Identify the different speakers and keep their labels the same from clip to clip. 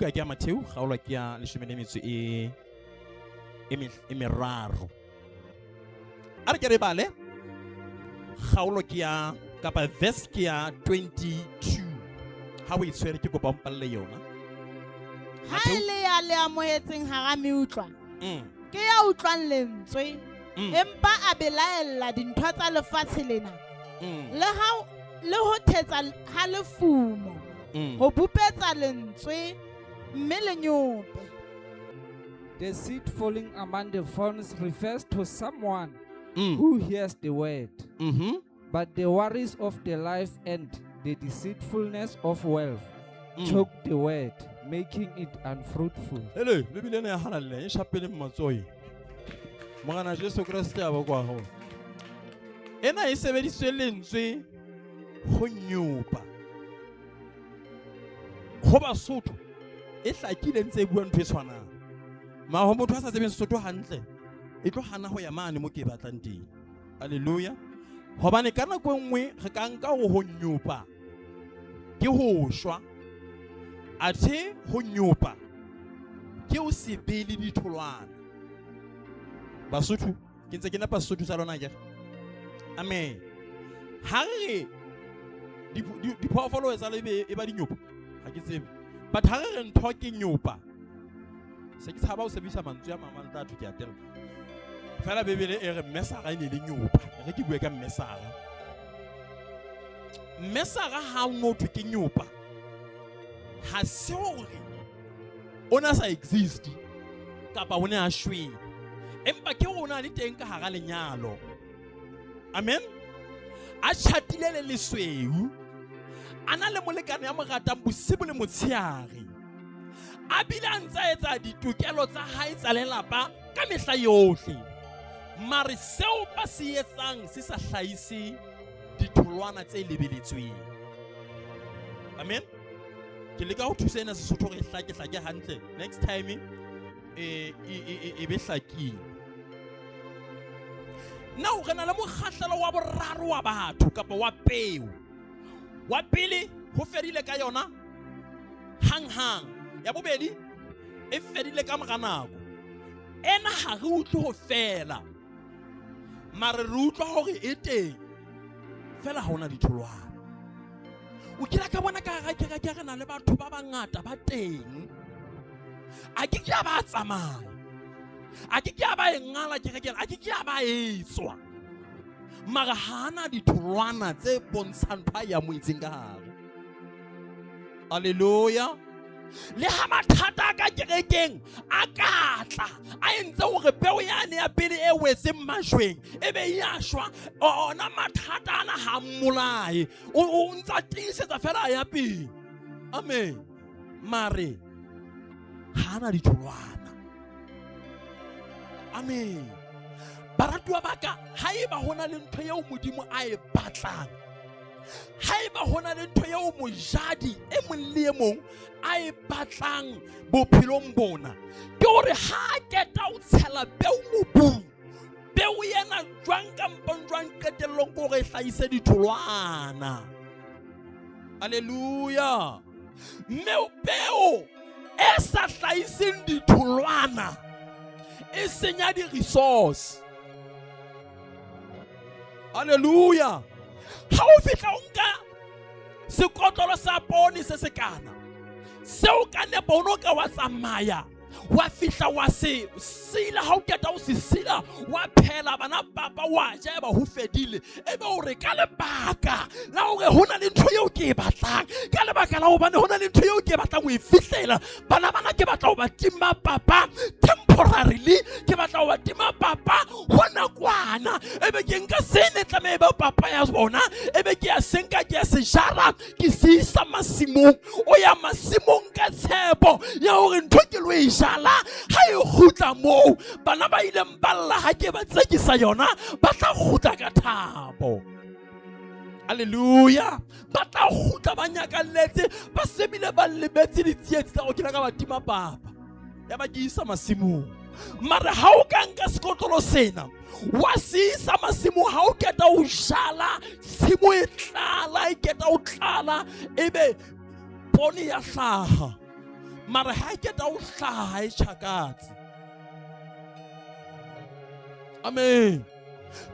Speaker 1: buka ke ya Matheu kgaolo ke ya 13 a re ke re bale kgaolo ke ya kapa verse ke ya 22 ha o itshwere ke kopa mpalle yona
Speaker 2: ha le ya le amohetseng hara meutla ke ya utlwang lentswe empa a belaela dintho tsa lefatshe lena le ho thetsa ha lefumo ho bupetsa lentswe mme le nyope.
Speaker 3: The seed falling among the thorns refers to someone who hears the word, but the worries of the life and the deceitfulness of wealth choke the word, making it unfruitful.
Speaker 1: Hello, Biblia ya halale shapele mmatsoi. Mangana Jesu Kristo ya bokwa ho. Ena e sebediswe lentswe ho nyopa. Ho Basotho e hlakile ntse bua ntwe tshwana. Ma ho motho a sa tsebeng Sesotho hantle. E tlo hana ho ya mane mo ke batlang teng. Haleluya. Hobane ka nako enngwe re ka nka ho nyopa ke ho shwa. Athe ho nyopa ke o se bele ditholwana. Basotho ke ntse ke na Basotho sa lona ke. Amen. Ha re di phoofolo tsa lebe e ba di nyopa. Ha ke tsebe. But ha re ntho ke nyopa. Se ke tshaba o sebisa mantswe a mamang tla thu ke atela. Fela Bebele e re Mesara ene le nyopa. Re ke bue ka Mesara. Mesara ha o no thu ke nyopa. Ha se hore ona sa exist kapa o ne a shwe. Empa ke rona le teng ka hara lenyalo. Amen. A chatile le lesweu. Ana le molekane ya mo ratang bosibo le motsheare. A bile a ntsa etsa ditokelo tsa hae tsa lelapa ka mehla yohle. Mare seo ba se etsang se sa hlahise ditholwana tse lebeletsweng. Amen. Ke leka ho thusa ena Sesotho re hlake hantle. Next time e be hlakile. Now re na le mokgahlelo wa boraro wa batho kapa wa peo. Wa pele ho fedile ka yona hang. Ya bobedi e fedile ka mora nako. Ena ha re utlwe ho fela. Mare re utlwa hore e teng. Fela ha ona ditholwana. O kira ka bona ka ga re na le batho ba bangata ba teng. A ke ke ba tsamaya. A ke ke ba engala kerekeng, a ke ke ba etswa. Mara hana ditholwana tse bontshang pha ya moitseng ka hare. Haleluya. Le ha mathata ka kerekeng a katla a entse hore peo yane ya pele e wetse mashweng ebe ya shwa ona mathata ana ha mmolae o ntsa tisetsa fela ya pele. Amen. Mare hana ditholwana. Amen. Baratwa baka haeba hona le ntho eo modimo a e batlang, haeba hona le ntho eo mojadi e mong le e mong a e batlang bophelong bona, ke hore ha keta o tshela peo mobung, peo yena jwang kampong jwang qetellong ko re hlahise ditholwana. Haleluya. Mme peo e sa hlahiseng ditholwana e senya di resource. Haleluya. Ha o fihla o nka sekotlolo sa poone se sekana, seo ka nepo o no ka wa tsamaya wa fihla wa se sila, ha o keta o se sila wa phela bana papa wa ja ba ho fedile ebe o re ka lebaka la hore hona le ntho eo ke e batlang, ka lebaka la hobane hona le ntho eo ke e batlang o e fihlela, bana ke batla ho ba tima papa temporarily, ke batla ho ba tima papa hona kwana, ebe ke nka sene tlameha ba papa ya bona, ebe ke ya senka ke ya se jara ke se isa masimong, o ya masimong ka tshepo ya hore ntho ke lo e jala ha e khutla moo, bana ba ile mballa ha ke ba tsekisa yona ba tla khutla ka thabo. Haleluya. Ba tla khutla ba nyakalletse, ba sebile ba lebetse ditsietsi tsa go kila ka batima papa ya ba ke isa masimong. Mara ha o ka nka sekotlolo sena wa se isa masimong, ha o keta o jala tshimo e tlala, e keta o tlala ebe pone ya hlaha, mara ha ke ta o hlaha e tshakatse. Amen.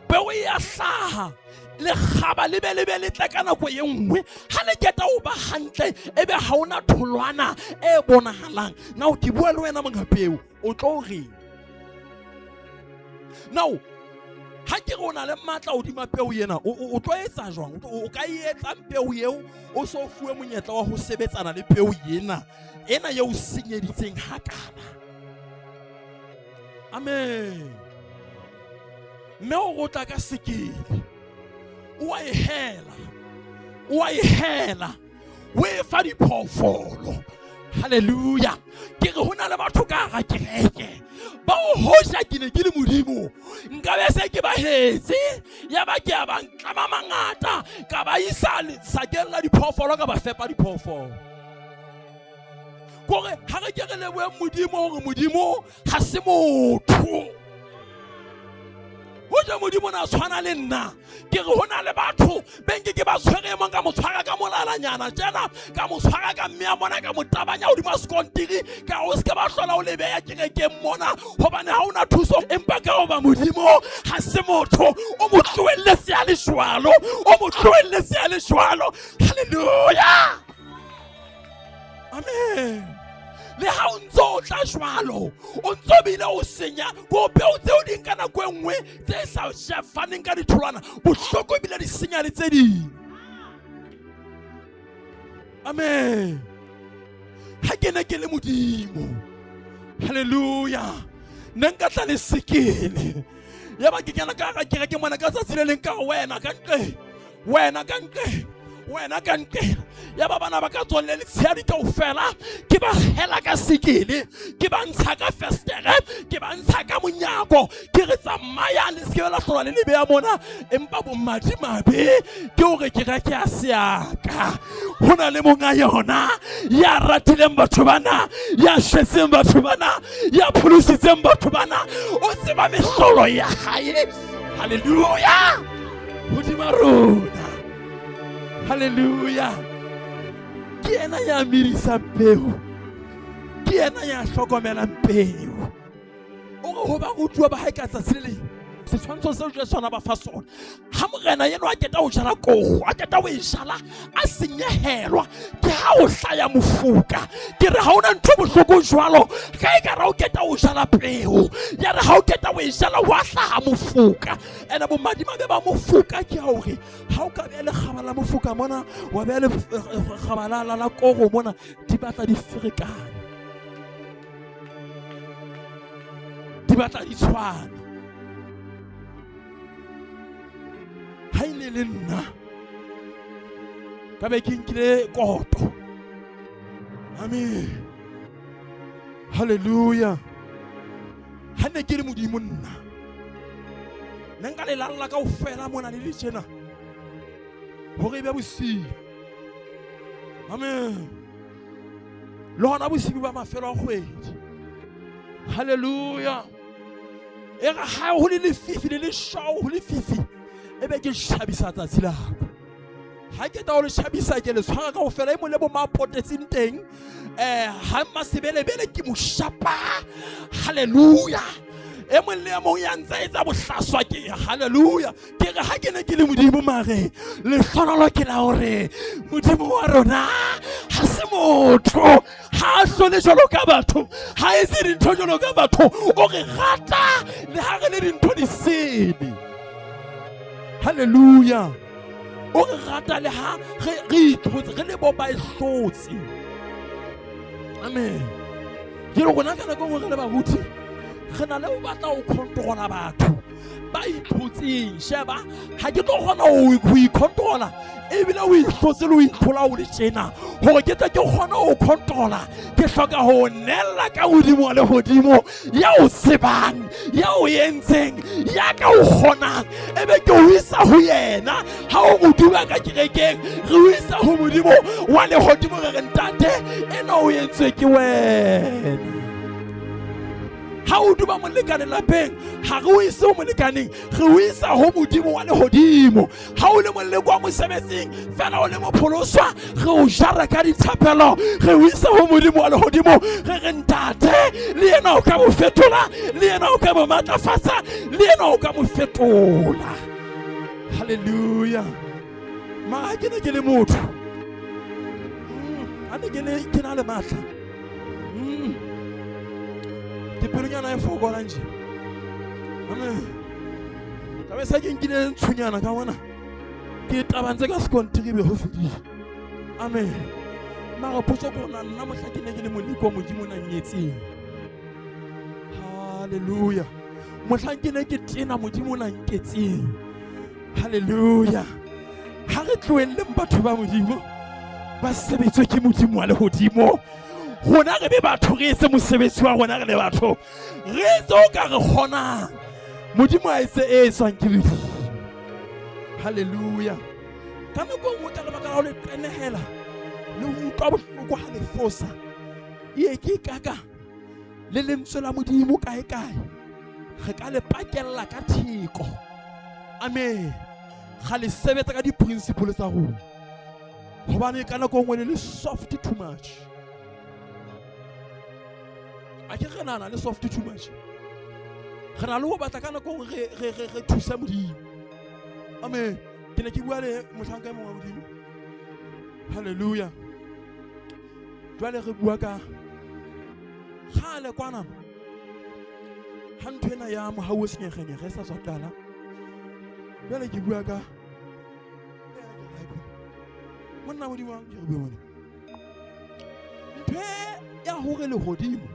Speaker 1: Peo ya hlaha le khaba le be le tla ka nako e nngwe ha le keta o ba hantle ebe ha ona tholwana e bonahalang. Now ke bua le wena monga peo o tlo reng? Now ha ke rona le matla o di mapeo yena o tlo etsa jwang? O ka etsa peo eo o so fuwe monyetla wa ho sebetsana le peo yena ena ye o senyeditseng hakana. Amen. Me o rotla ka sekele o a e hela o e fa diphoofolo. Hallelujah. Ke re hona le batho ka ga kereke ba o hoja ke ne ke le modimo nka be se ke ba hetse ya ba ke a ba ntlama mangata ka ba isa sakella diphoofolo ka ba fepa diphoofolo. Kore ha re ke re le bo modimo hore modimo ha se motho. Hoja modimo na tshwana le nna ke re hona le batho benke ke ba tshwere mo ka mo tshwara ka molalanyana tjena ka mo tshwara ka mme ya mona ka motabanya hodima skontiri ka o se ka ba hlola o lebeya kerekeng mona hobane ha ona thuso empa ka oba modimo ha se motho o mo tlohelle se a le shwalo hallelujah. Amen. Le ha o ntso tla jwalo o ntso bile o senya go peo tse o di nka nako e nngwe tse sa shefaneng ka ditholwana bohloko bile di senya le tse ding. Amen. Ha ke ne ke le modimo hallelujah ne nka tla le sekele ya ba ke kana ka ga kereke mona ka tsatsi le leng ka wena ka ntle ya ba bana ba ka tsonle le tshiadi ka ofela ke ba hela ka sekele ke ba ntsha ka festere ke ba ntsha ka monyako ke re tsamaya le se la hlola le lebe ya mona empa bo madimabe ke hore ke ga ke a seaka hona le monga yona ya ratileng batho bana ya shetseng batho bana ya phulusitseng batho bana o tseba mehlolo ya hae. Hallelujah. Hodima rona. Hallelujah. Ke ena ya mirisa peo ke ena ya hlokomela peo o re ho ba rutwa ba ha ka tsatsi le setshwantsho se o sona ba fa sona ha morena yena a keta o jala kogo a keta o e jala a senyehelwa ke ha o hlaya mofuka ke re ha ona ntho bohloko jwalo ka e ka ra o keta o jala peo ya re ha o keta o e jala wa hlaha mofuka ena bo madima be ba mofuka ke hore ha o ka be le kgabala mofuka mona wa be le kgabala la kogo mona di batla di ferekana di batla di tshwana. Ha ile le nna ka be ke nkile koto. Amen. Hallelujah. Ha ne ke le modimo nna ne nka le lalla ka ofela mona le ditjena hore be bosiu. Amen. Le hona bosiu ba mafelo a kgwedi. Hallelujah. E ga ha ho le fifi le shao ho le fifi ebe ke shabisa tsatsi la ha ke ta o le shabisa ke le tshwara ka ofela e mo le bo mapotetseng teng ha masebelebele ke mo shapa. Hallelujah. E mo le mo ya ntse etsa bohlaswa ke hallelujah ke re ha ke ne ke le modimo mare le hlonolo ke la hore modimo wa rona ha se motho ha hlole jolo ka batho ha e se dintho jolo ka batho o re rata le ha re le dintho di sele. Hallelujah. O re rata le ha re ithotse re le bo ba ihlotse. Amen. Ke re gona kana go re le ba ruti re na le o batla o controla batho ba iphutseng sheba ha ke tlo gona o icontrola ebile o ihlotse le o ithola o le tjena hore ke tla ke gona o controla ke hloka ho nella ka hodimo le hodimo ya o sebang ya o yentseng ya ka o kgonang ebe ke o isa ho yena ha o go duba ka kerekeng re o isa ho modimo wa le hodimo re ntate ena o yentswe ke wena. ha o duma molekane lapeng ha re o ise ho molekaneng re o isa ho modimo wa lehodimo ha o le moleko wa mosebetsing fela o le mopholoswa re o jara ka dithapelo re o isa ho modimo wa lehodimo re re ntate le yena o ka mo fetola le yena o ka mo matlafatsa le yena o ka mo fetola. Hallelujah. Ma ke ne ke le motho ane ke na le matla Tipirinyana e fokola nje. Amen. Ka be sa ke nkile ntsunyana ka bona. Ke tabantse ka sekontiri be ho fedile. Amen. Mara potso ko nna mohla ke ne ke le moliko modimo na nyetseng. Hallelujah. Mohla ke ne ke tena modimo na nketseng. Hallelujah. Ha re tlohelle batho ba modimo ba sebetswe ke modimo wa lehodimo. Rona re be batho re etse mosebetsi wa rona re le batho re tso ka re kgonang modimo a etse e tswang ke Modimo. Hallelujah. Ka nako nngwe ka lebaka la ho le qenehela le ho utlwa bohloko ha le fosa e ke kaka le lentswe la modimo kae re ka le pakella ka theko. Amen. Ga le sebetsa ka di-principle tsa rona hobane ka nako nngwe le soft too much. A ke re nana le soft too much. Re na le ho batla ka nako re thusa modimo. Amen. Ke ne ke bua le mohlanka mo wa modimo. Hallelujah. Jwale re bua ka khale kwana ha ntho ena ya mo ha o senyegenya re sa tswa qala. Jwale ke bua ka monna modimo wa ke re bua mona ntho ya hore le hodimo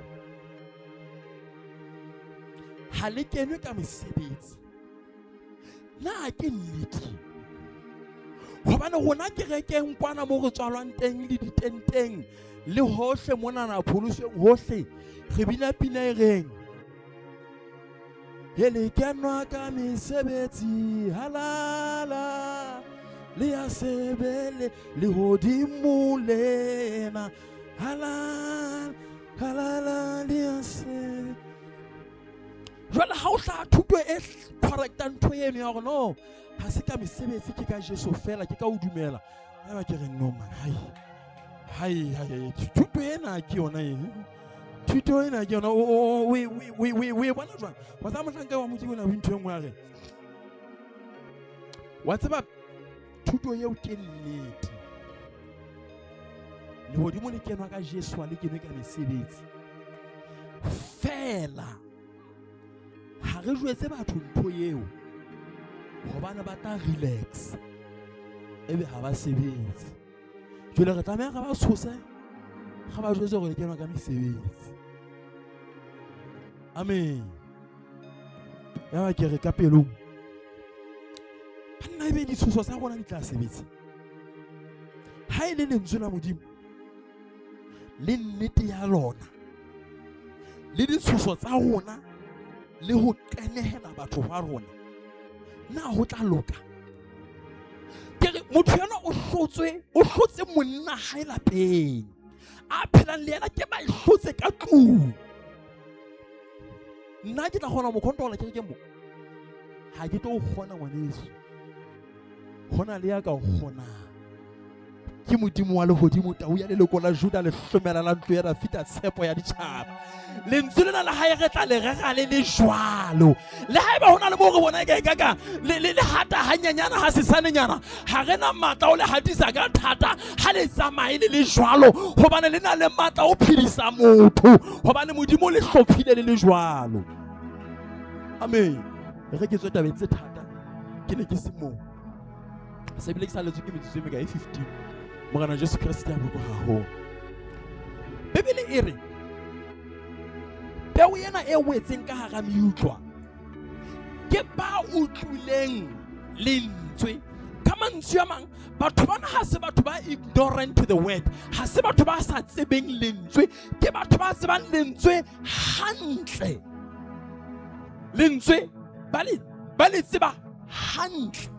Speaker 1: ha le kenwe ka mesebetsi na ke nnete hobane rona ke rekeng kwana mo re tswalwang teng le ditenteng le hohle mona na pholuseng hohle re bina pina e reng hele kenwa ka mesebetsi halala le ya sebele le hodimo lena halala halala le ya sebele. Jwale ha o tla thuto e correcta ntho eno ya gore no ha se ka mesebetsi ke ka Jesu fela ke ka o dumela ya ba ke re no man hai thuto ena ke yona e thuto ena ke yona we bona jwang wa tsa motlanka wa modimo na ntho engwe a re wa tseba thuto eo ke nnete le hodimo le kenwa ka Jesu le kenwe ka mesebetsi fela ha re jwetse batho ntho eo hobane ba tla relax ebe ha ba sebetse jwale re tlameha ga ba tshose ga ba jwetse gore le kenwa ka mesebetsi. Amen. Ya ba ke re ka pelong banna ebe ditshoso tsa rona di tla sebetsa ha ile lentswe la modimo le nnete ya lona le ditshoso tsa rona le ho qenehela batho ba rona na ho tla loka. Ke re motho yana o hlotse monna hae lapeng a phelang le yena ke ba hlotse ka tlung. Nna ke tla kgona mo controla ke mo ha ke tlo kgona ngwaneso hona le ya ka kgona ke modimo wa lehodimo tau ya leloko la Juda le hlomela la ntlo ya Dafita tshepo ya ditjhaba lentswe lena la hae re tla le rega le jwalo le haeba hona le mo re bona ke kaka le hata hanyanyana ha sesanenyana ha rena matla o le hatisa ka thata ha le tsamaye le jwalo hobane le na le matla o phedisa motho hobane modimo le hlophile le jwalo. Amen. Re ke tsweta bentse thata ke ne ke se mo se bile ke sa letswe ke metswe me ka 15 morana Jesu Kriste ya boko haholo. Bibele e re peo yena e wetseng ka hara meutlwa ke ba utlwileng lentswe ka mantswe a mang batho bana ha se batho ba ignorant to the word ha se batho ba sa tsebeng lentswe ke batho ba tsebang lentswe hantle lentswe ba le tseba hantle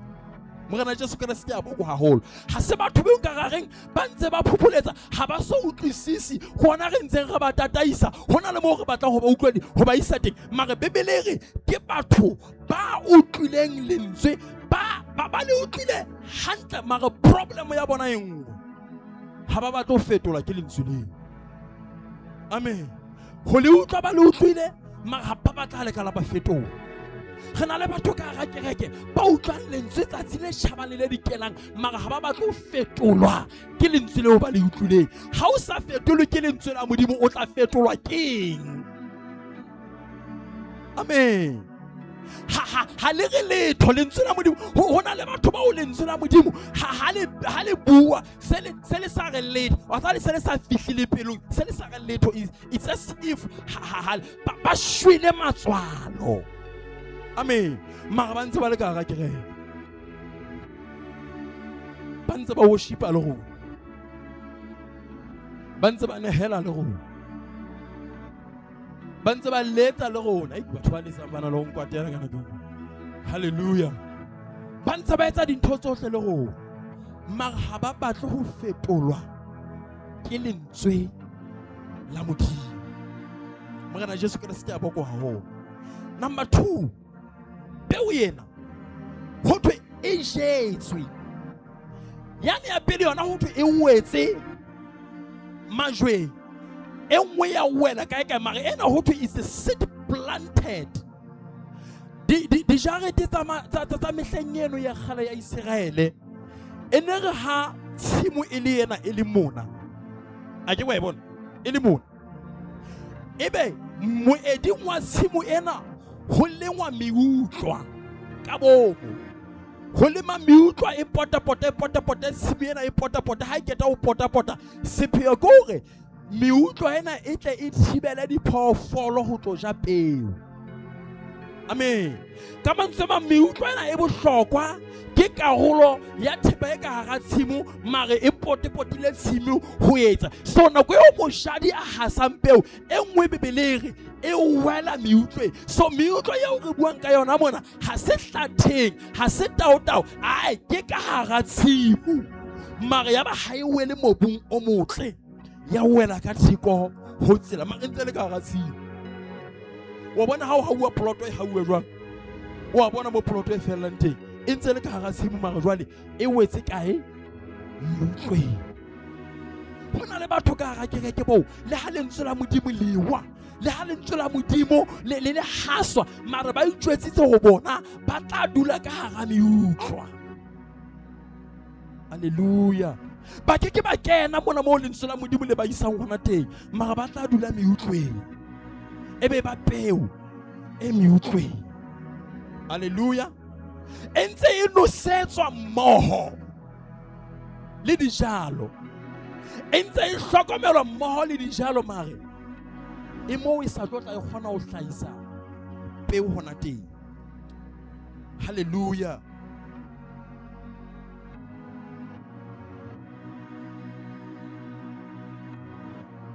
Speaker 1: Morena Jesu Kriste ya boko haholo. Ha se batho be nka gareng ba ntse ba phuphuletsa ha ba so utlwisisi gona re ntseng re ba tataisa hona le mo re batla go ba utlwedi go ba isa teng mare Bebele re ke batho ba utlwileng lentswe ba le utlwile hantle mare problem ya bona e nngwe ha ba batla go fetola ke lentswe le. Amen. Go le utlwa ba le utlwile mare ha ba batla le ka la ba fetola. Re na le batho ka ga kereke ba utlwang lentswe tsatsi le shabane le dikelang mara ha ba batla go fetolwa ke lentswe leo ba le utlwileng. Ha o sa fetolwe ke lentswe la Modimo o tla fetolwa keng? Amen. Ha le re letho lentswe la Modimo ho na le batho ba o lentswe la Modimo ha le bua se le sa re letho wa tla le se le sa fihlile pelong se le sa re letho it's as if ba shwele matswalo. Amen. Mara ba ntse ba le ka ga kereke ba ntse ba worshipa le go ba ntse ba nehela le go ba ntse ba letsa le gona batho ba letsa bana le go nkwatela kana ke. Hallelujah. Ba ntse ba etsa dintho tsohle le go mara ha ba batle go fetolwa ke lentswe la Modimo. Morena Jesu Kriste ya boko haholo. Number 2, peu yena ho thwe e jetswe yani ya pele yona ho thwe e ngwetse majwe e nngwe ya wela kae kae mare ena ho thwe is a seed planted di jarete tsa mehleng eno ya kgale ya Israele e ne re ha tshimo e le yena e le mona a ke wa e bona e le mona ebe moeding wa tshimo ena ho lengwa meutlwa ka bomo ho lema meutlwa e potapota tshimo ena e potapota ha e keta ho potapota sepheo ke hore meutlwa ena e tle e thibela diphoofolo ho tlo ja peo. Amen. Ka mantswe ma meutlwa ena e bohlokwa ke karolo ya thepa e ka hara tshimo mare e potepotile tshimo ho etsa so nako eo moshadi a hasang peo e nngwe Bebele e wela meutlwe so meutlwa eo re buang ka yona mona ha se hlatheng ha se taotao ai ke ka hara tshimo mare ya ba ha e wele mobung o motle ya wela ka thiko ho tsela mare ntse le ka hara tshimo. Wa bona ha o bua ploto e hauwe jwang wa bona mo ploto e fellang teng e ntse le ka hara tshimo mare jwale e wetse kae meutlwe. Ho na le batho ka hara kereke bo le ha lentswe la Modimo lewa le ha lentswe la Modimo le haswa mare ba itjwetsitse ho bona ba tla dula ka hara meutlwa. Hallelujah. Ba ke ba kena mona mo lentswe la Modimo le ba isang hona teng mara ba tla dula meutlweng ebe ba peo e meutlweng. Hallelujah. Entse e nosetswa mmoho le dijalo entse e hlokomelwa mmoho le dijalo mare e mo e sa tlotla e kgona ho hlahisa peo hona teng. Hallelujah.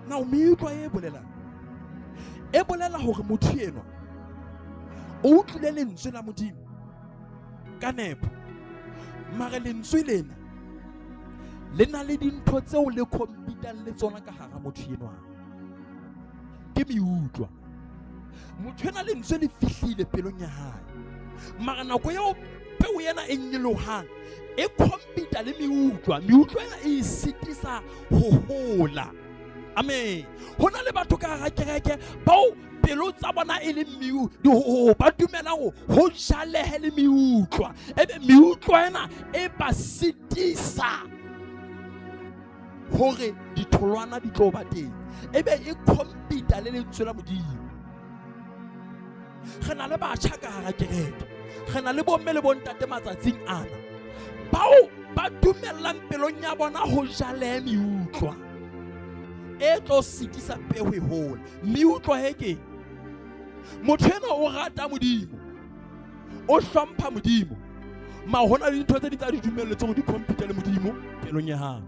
Speaker 1: Now meutlwa e bolela hore motho enwa o utlwile lentswe la Modimo ka nepo mare lentswe lena le na le dintho tseo le competang le tsona ka hara motho enwa ke meutlwa. Motho ena lentswe le fihlile pelong ya hae mara nako eo peu yena e nyelohang e competa le meutlwa ena e sitisa ho hola. Amen. Ho na le batho ka hara kereke bao pelo tsa bona e le ba dumela ho jalehe le meutlwa ebe meutlwa ena e ba sitisa hore ditholwana di tlo ba teng ebe e competa le lentswe la Modimo. Re na le batjha ka hara kereke re na le bomme le bontate matsatsing ana bao ba dumelang pelong ya bona ho jalehe meutlwa e tlo sitisa peo e hola. Meutlwa heke motho ena o rata Modimo o hlompha Modimo ma hona le dintho tse di tsa di dumelletse go di compete le Modimo pelong ya hae.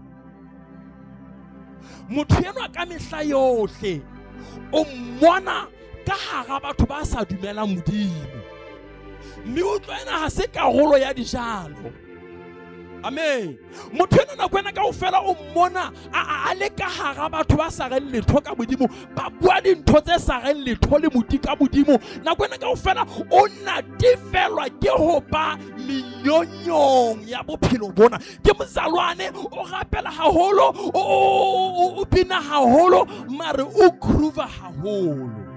Speaker 1: Motho ena ka mehla yohle o mmona ka hara batho ba sa dumelang Modimo. Meutlwa ena ha se karolo ya dijalo Amen. Motho ena nako ena kaofela o mmona a le ka hara batho ba sa reng letho ka modimo, ba bua dintho tse sa reng letho le modi ka modimo. Nako ena kaofela o natefelwa ke ho ba menyonyong ya bophelo bona. Ke mozalwane o rapela haholo, o bina haholo, mare o groove haholo.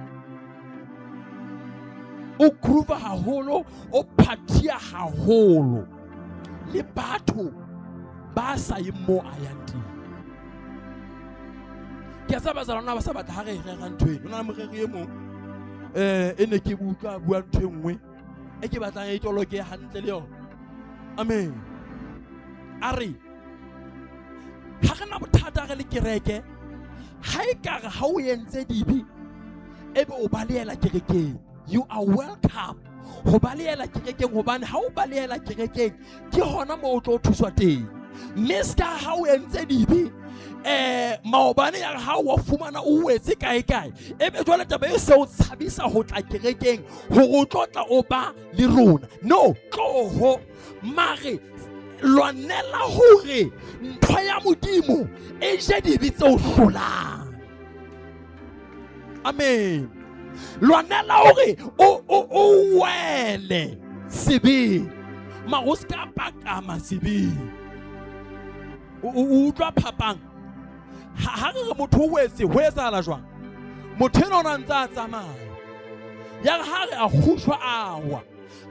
Speaker 1: O groove haholo, o patia haholo. Le batho ba sa mo a yang teng. Ke sa bazalwana ba sa batla ha re rera ntho eno. Nna moreri e mong ene ke butlwa bua ntho engwe e ke batlang e toloke hantle le yona. Amen. Are ha rena bothata re le kereke, ha e ka re ha o entse dibi ebe o baleela kerekeng, you are welcome. Ho baleela kerekeng hobane ha o baleela kerekeng ke hona mo o tlo thuswa teng. Miska ha o entse dibi maobane ya ha o fumana o wetse kae ebe jwale taba e se o tshabisa ho tla kerekeng ho tlotla o ba le rona. No, tloho mare lwanela hore ntho ya modimo e je dibi tse o hlolang. Amen. Lwanela hore o wele sebe magoska pakama sebe o utlwa phapang ha re motho o wetse ho etsahala jwang. Motho ena o ntse a tsamaya ya ha re a khushwa awa,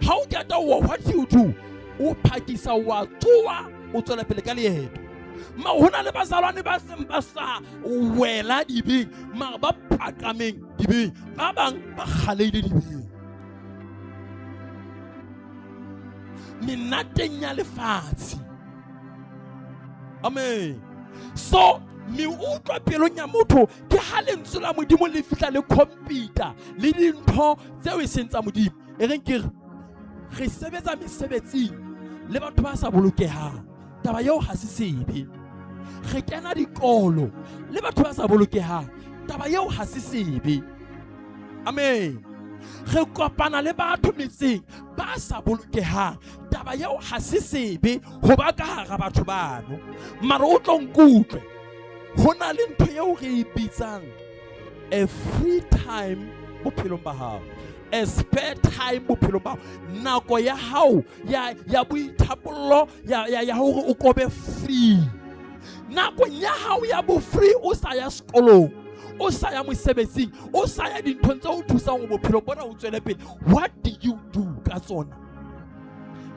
Speaker 1: ha o keta what you do o phakisa wa tsoa o tswela pele ka leeto. Ma hona le bazalwane ba seng ba sa wela dibeng ma ba pakameng dibeng, ba bang ba khaleile dibeng. Menateng ya lefatshe. Amen. So mi utlwa pelong ya motho ke ha lentswe la modimo le fihla le computer le dintho tseo e seng tsa modimo. E reng ke re sebetsa mesebetsing le batho ba sa bolokehang. Taba eo ha se sebe. Re kena dikolo le batho ba sa bolokehang. Taba eo ha se sebe. Amen. Re kopana le batho metseng ba sa bolokehang. Taba eo ha se sebe ho ba ka hara batho bano. Mara o tlo nkutlwe ho na le ntho eo re e bitsang a free time bophelong ba hao, a spare time bophelong ba hao, nako ya hao ya boithapollo ya hore o kobe free. Nako ya hao ya bo free o sa ya sekolong, o sa ya mosebetsing, o sa ya dinthong tse o thusang ho bophelo bona o tswele pele. What do you do ka tsona?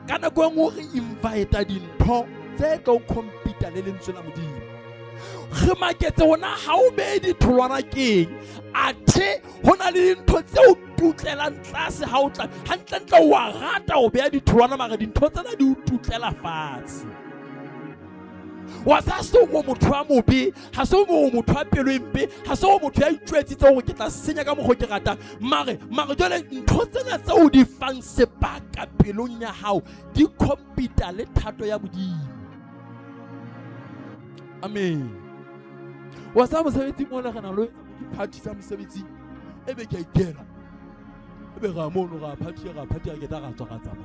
Speaker 1: Ka nako e nngwe re invite dintho tse tlo compete le lentswe la modimo. Re maketse hona ha o be ditholwana keng athe hona le dintho tse o tutlelang tlase ha o tla hantle wa rata o be ditholwana mara dintho tsena di o tutlela fatshe. Wa sa so go motho wa mobe, ha so go motho wa pelo empe, ha so motho ya itwetsitse hore ke tla senya ka mogho ke ratang. Mare jole ntho tsena tse o di fang sebaka pelong ya hao di compete le thato ya modimo. Amen. Wa sa mosebetsi mo le gana lo party sa mosebetsi ebe ke ikela ebe ga mo no ga party ke ta ga tswa ga tsama.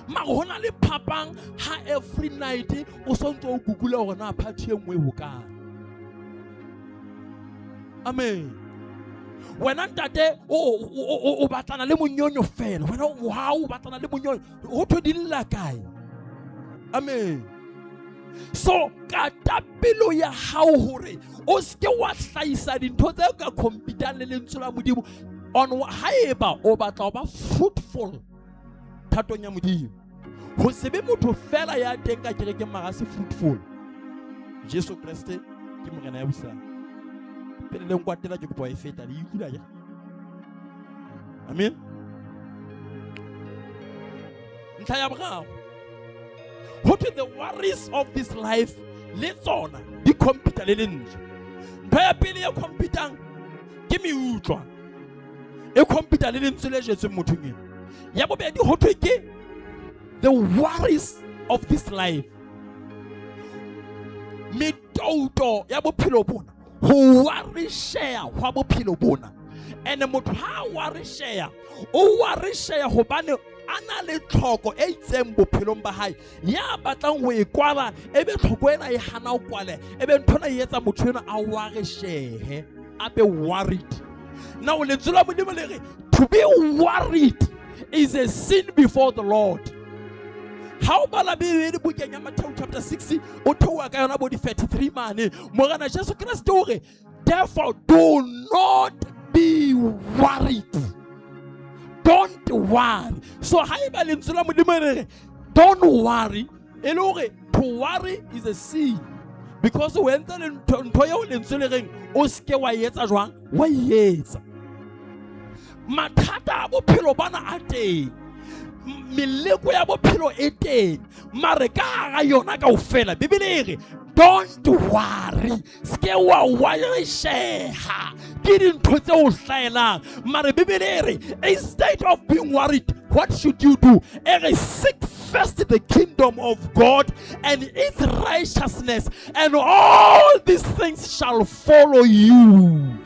Speaker 1: Mara hona le phapang ha every night o sontso o gugula hore na party e nngwe ho ka. Amen. Wena ntate o batlana le monyonyo fela, wena o batlana le monyonyo ho thwe di lla kae. Amen. So ka tapelo ya hao hore o ske wa hlaisa dintho tse ka compete le lentswe la modimo on haeba o batla ba fruitful thatong ya modimo. Ho sebe motho fela ya teng ka kereke magase fruitful. Jesu Kriste ke morena ya busa pele le nkwatela ke kopa e feta le ikula ya. Amen. Ntlha ya boraro, what is the worries of this life? Let's on di computer le lentswe. Ntho ya pele ya computang ke mi utlwa e computer le lentswe le jetswe mothong ena. Ya bobedi ho thwe ke the worries of this life. Metoto ya bophelo bona, ho worry share wa bophelo bona. And motho ha worry share, o worry share hobane ana le tlhoko e itseng bophelong ba hae ya batlang ho e kwala ebe tlhoko ena e hana ho kwala ebe nthona e etsa motho ena a wareshehe a be worried. Now lentswe la Modimo le re to be worried is a sin before the Lord. How bala Bibele bukeng ya Matthew chapter 6 o theoa ka yona bo di 33 mane morana Jesu Kriste o re therefore do not be worried. Don't worry. So haeba lentswe la Modimo le re don't worry, e le hore to worry is a sin. Because when the ntho eo lentswe le reng o ske wa etsa jwang wa etsa. Mathata a bophelo bana a teng, meleko ya bophelo e teng, mare ka hara yona kaofela Bibele e re don't worry, ske wa waresheha ke dintho tse o hlaelang. Mare Bibele e re instead of being worried, what should you do? E re seek first the kingdom of God and its righteousness, and all these things shall follow you.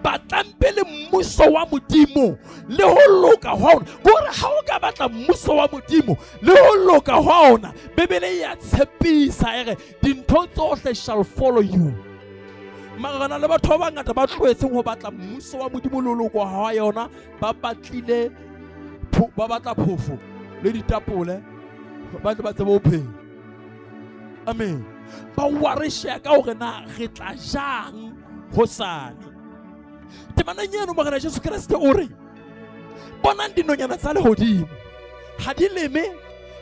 Speaker 1: Batampele mmuso wa Modimo le ho loka hwa ona gore ha o ka batla mmuso wa Modimo le ho loka hwa ona Bibele ya tshepisa ere dintho tsohle shall follow you. Magana le batho ba ngata ba tlwetseng ho batla mmuso wa Modimo le ho loka hwa yona ba batlile ba batla phofo le ditapole ba tle ba tsebe ho phela. Amen. Ba waresha ka hore na re tla jang hosane. Temana nyeno magana Jesu Kriste o re bona dinonyana tsa lehodimo ha di leme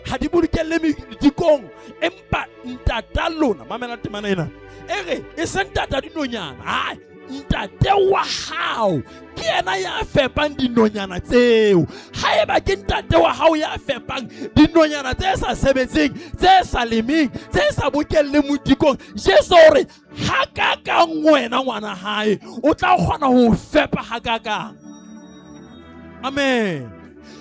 Speaker 1: ha di bolokelle dikong empa ntata lona mamela temana ena ere e se ntata dinonyana ha ntate wa hao ke ena ya fepang dinonyana tseo. Haeba ke ntate wa hao ya fepang dinonyana tse sa sebetseng tse sa lemeng tse sa bokelle modikong, Jesu o re hakakang wena ngwana hae o tla kgona ho fepa hakakang. Amen.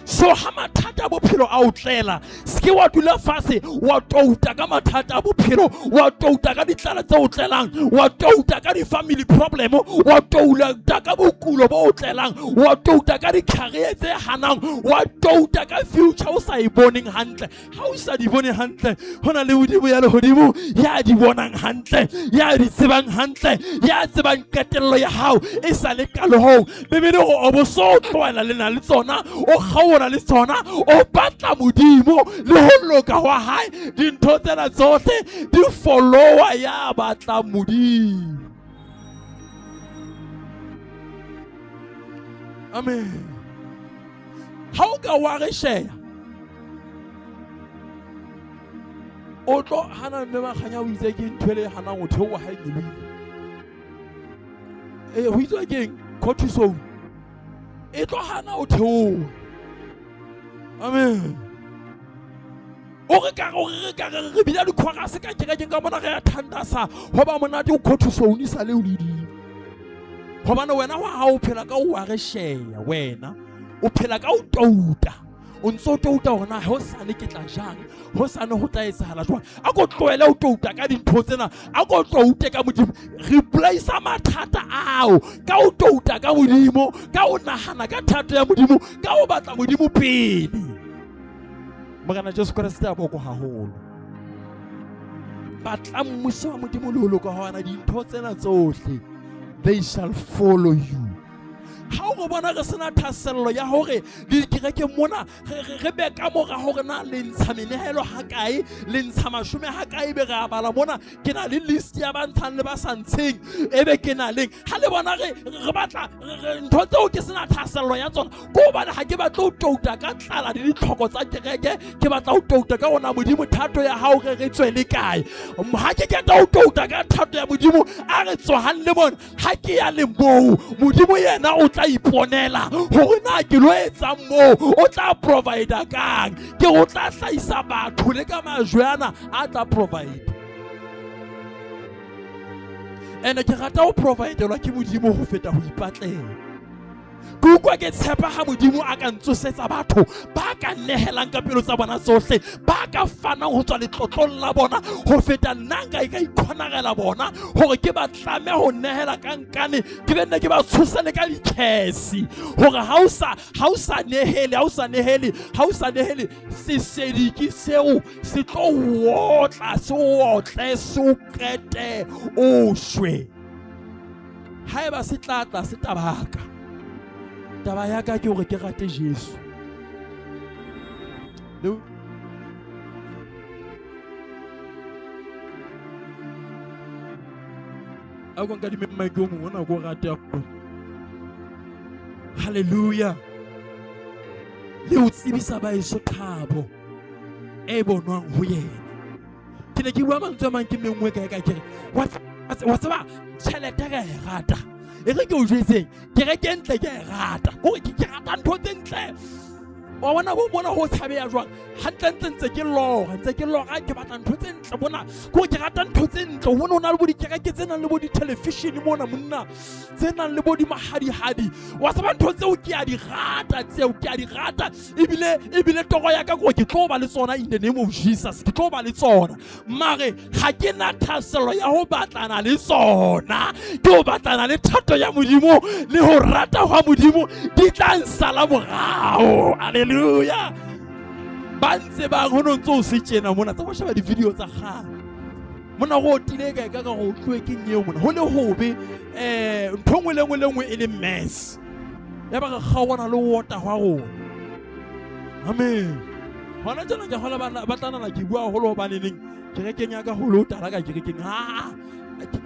Speaker 1: So ha mathata a bophelo a o tlela ske wa dula fase wa touta ka mathata a bophelo, wa touta ka ditlala tse o tlelang, wa touta ka di-family problem, wa touta ka bokulo bo o tlelang, wa touta ka di-career tse hanang, wa touta ka future o sa e boneng hantle. Ha o sa di bone hantle hona le Modimo ya lehodimo ya di bonang hantle, ya di tsebang hantle, ya tsebang qetello ya hao e sa le kalehong. Bibele o bo so tloela le na le tsona o kgaola le tsona o batla Modimo le ho loka hwa hae dintho tsena tsohle di follower ya batla Modimo. Amen. Ha o ka waresheya o tlo hana mme makganya o itse ke ntho le hana go theoa ha e ho itse ke cortisol e tlo hana o theoa. Amen. O re ka re bila di khwarase ka kereke ka bona re ya thandasa ho ba monate o cortisol ni sa le o le di. Hobane wena wa ha o phela ka o waresheya, wena o phela ka o touta. O ntso touta hona ho sane ke tla jang, ho sane ho tla etsahala jwang. A go tloele o touta ka dintho tsena, a go toute ka Modimo. Replace mathata ao ka o touta ka Modimo, ka o nahana ka thato ya Modimo, ka o batla Modimo pele. Mogana Jesu Kriste a boko haholo. Batla mmuso wa Modimo le ho loka hona dintho tsena tsohle, they shall follow you. Ha o bona re sena thasello ya hore di kereke mona re be ka mora hore na le ntsha menehelo ha kae le ntsha mashume ha kae be re a bala mona ke na le list ya ba ntshang le ba sa ntsheng ebe ke na leng ha le bona re batla ntho tseo ke sena thasello ya tsona ko ba ha ke batla o touta ka tlala di ditlhoko tsa kereke ke batla o touta ka ona Modimo thato ya hao re tswele kae ha ke ta o touta ka thato ya Modimo a re tswahan le bona ha ke ya le moo Modimo yena o tla iponela hore na ke lo etsa mo o tla provide kang ke o tla hlaisa batho le ka majwana a tla provide. Ene ke rata o provide la ke Modimo ho feta ho ipatlela. ke utlwa ke tshepa ha Modimo a ka ntsosetsa batho ba ka nehelang ka pelo tsa bona tsohle, ba ka fanang ho tswa letlotlong la bona ho feta nna nka ikhonagela bona hore ke ba tlame ho nehela ka nkane, ke be nne ke ba tshosele ka dikhesi hore ha o sa nehele sesediki seo se tlo otla, se otle, se o qete o shwe. Haeba se tlatla se tabaka, taba ya ka ke hore ke rate Jesu. A go nka di mema ke o mongwe na go rate. Hallelujah. Le o tsebisa ba eso thabo e bonwang ho yena. Ke ne ke bua mantswe a mang ke mengwe ka kere wa tseba tšhelete ga e rata e re ke o jwetseng ke re ke ntle ke e rata gore ke rata ntho tse ntle. Wa bona ho tshabeya jwang hantle ntse ke lora ke batla ntho tse ntle bona gore ke rata ntho tse ntle. O bona o na le bo dikereke tse nang le bo di-television mona monna tse nang le bo di-mahadi-hadi. Wa tseba ntho tseo ke a di rata ebile toro ya ka gore ke tlo ba le tsona in the name of Jesus, ke tlo ba le tsona, mare ga ke na thaselo ya ho batlana le tsona. Ke ho batlana le thato ya Modimo le ho rata hwa Modimo di tla nsala morao. Hallelujah. Bantse ba go no ntse o se tjena mona tsa go sheba di-video tsa kgale mona go tile ka go tloe ke nyeo mona ho le hobe ntho ngwe le ngwe e le mess ya ba ga gaona le water hwa rona. Amen. Hona jana ke gola ba tlana ke bua go lo ba neng ke re ke nya ka go lo tala ka ke ke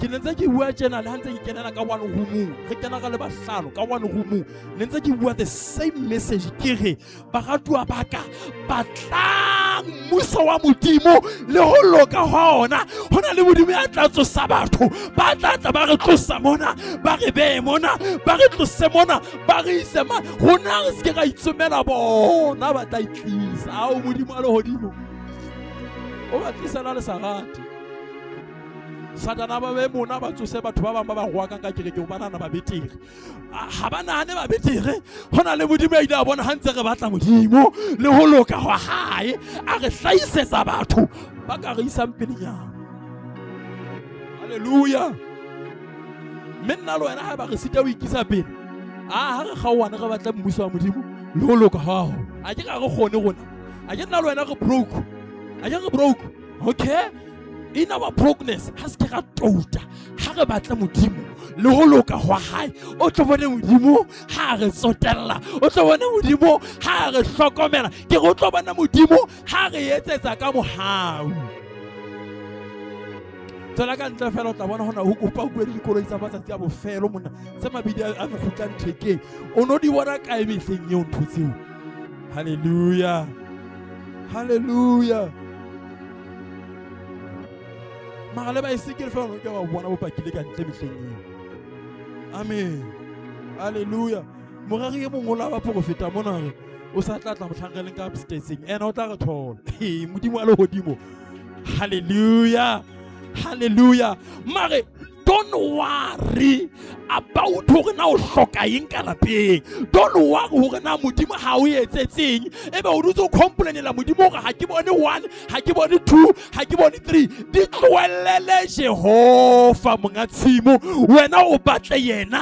Speaker 1: ntse ke bua tjena le hantse ke kenela ka one room re kena ka le bahlano ka one room ne ntse ke bua the same message ke re ba gatua baka batlang musa wa Modimo le ho loka hona hona le Modimo ya tla tsosa batho ba tla ba re tlosa mona ba re be mona ba re tlose mona ba re ise ma hona re se ka itsomela bona ba tla itlisa a o Modimo a le hodimo o ba tlisa la le sarati. Satana ba be mona ba tsose batho ba bang ba goa ka kereke o banana ba betere ha ba nahane ba betere. Hona le Modimo ya ile a bona hantse re batla Modimo le ho loka hwa hae a re hlaisetsa batho ba ka re isang pelenyana. Hallelujah. Menna lo wena ha ba re sita o ikisa pele ha re gaoane re batla mmuso wa Modimo le ho loka hwa a ke ga re gone rona a ke nna lo wena re broke okay. In our brokenness has ke ra touta ha re batla Modimo le ho loka hwa hae o tlo bone Modimo ha re tsotella o tlo bone Modimo ha re hlokomela ke go tlo bona Modimo ha re etsetsa ka mohau. Tsela ka ntle fela o tla bona hona ho kopa o kwedi dikoloi tsa matsatsi a bofelo mona tse mabidi a me khutlang thekeng o no di bona ka emehleng eo ntho tseo. Hallelujah. Hallelujah. Magale ba isikele fa no ke ba bona bopakile ka ntle mehleng eo. Amen. Hallelujah. Morari e mongwe la ba profeta mona re o sa tla motlhangeleng ka upstairs ena o tla re thola Modimo a le hodimo. Hallelujah. Hallelujah. Mare don't worry about hore na o hloka eng ka lapeng. Don't worry hore na Modimo ha o etsetseng ebe o dutse o complainela Modimo hore ha ke bone 1 ha ke bone 2 ha ke bone 3 di tloelele Jehova monga tshimo. Wena o batla yena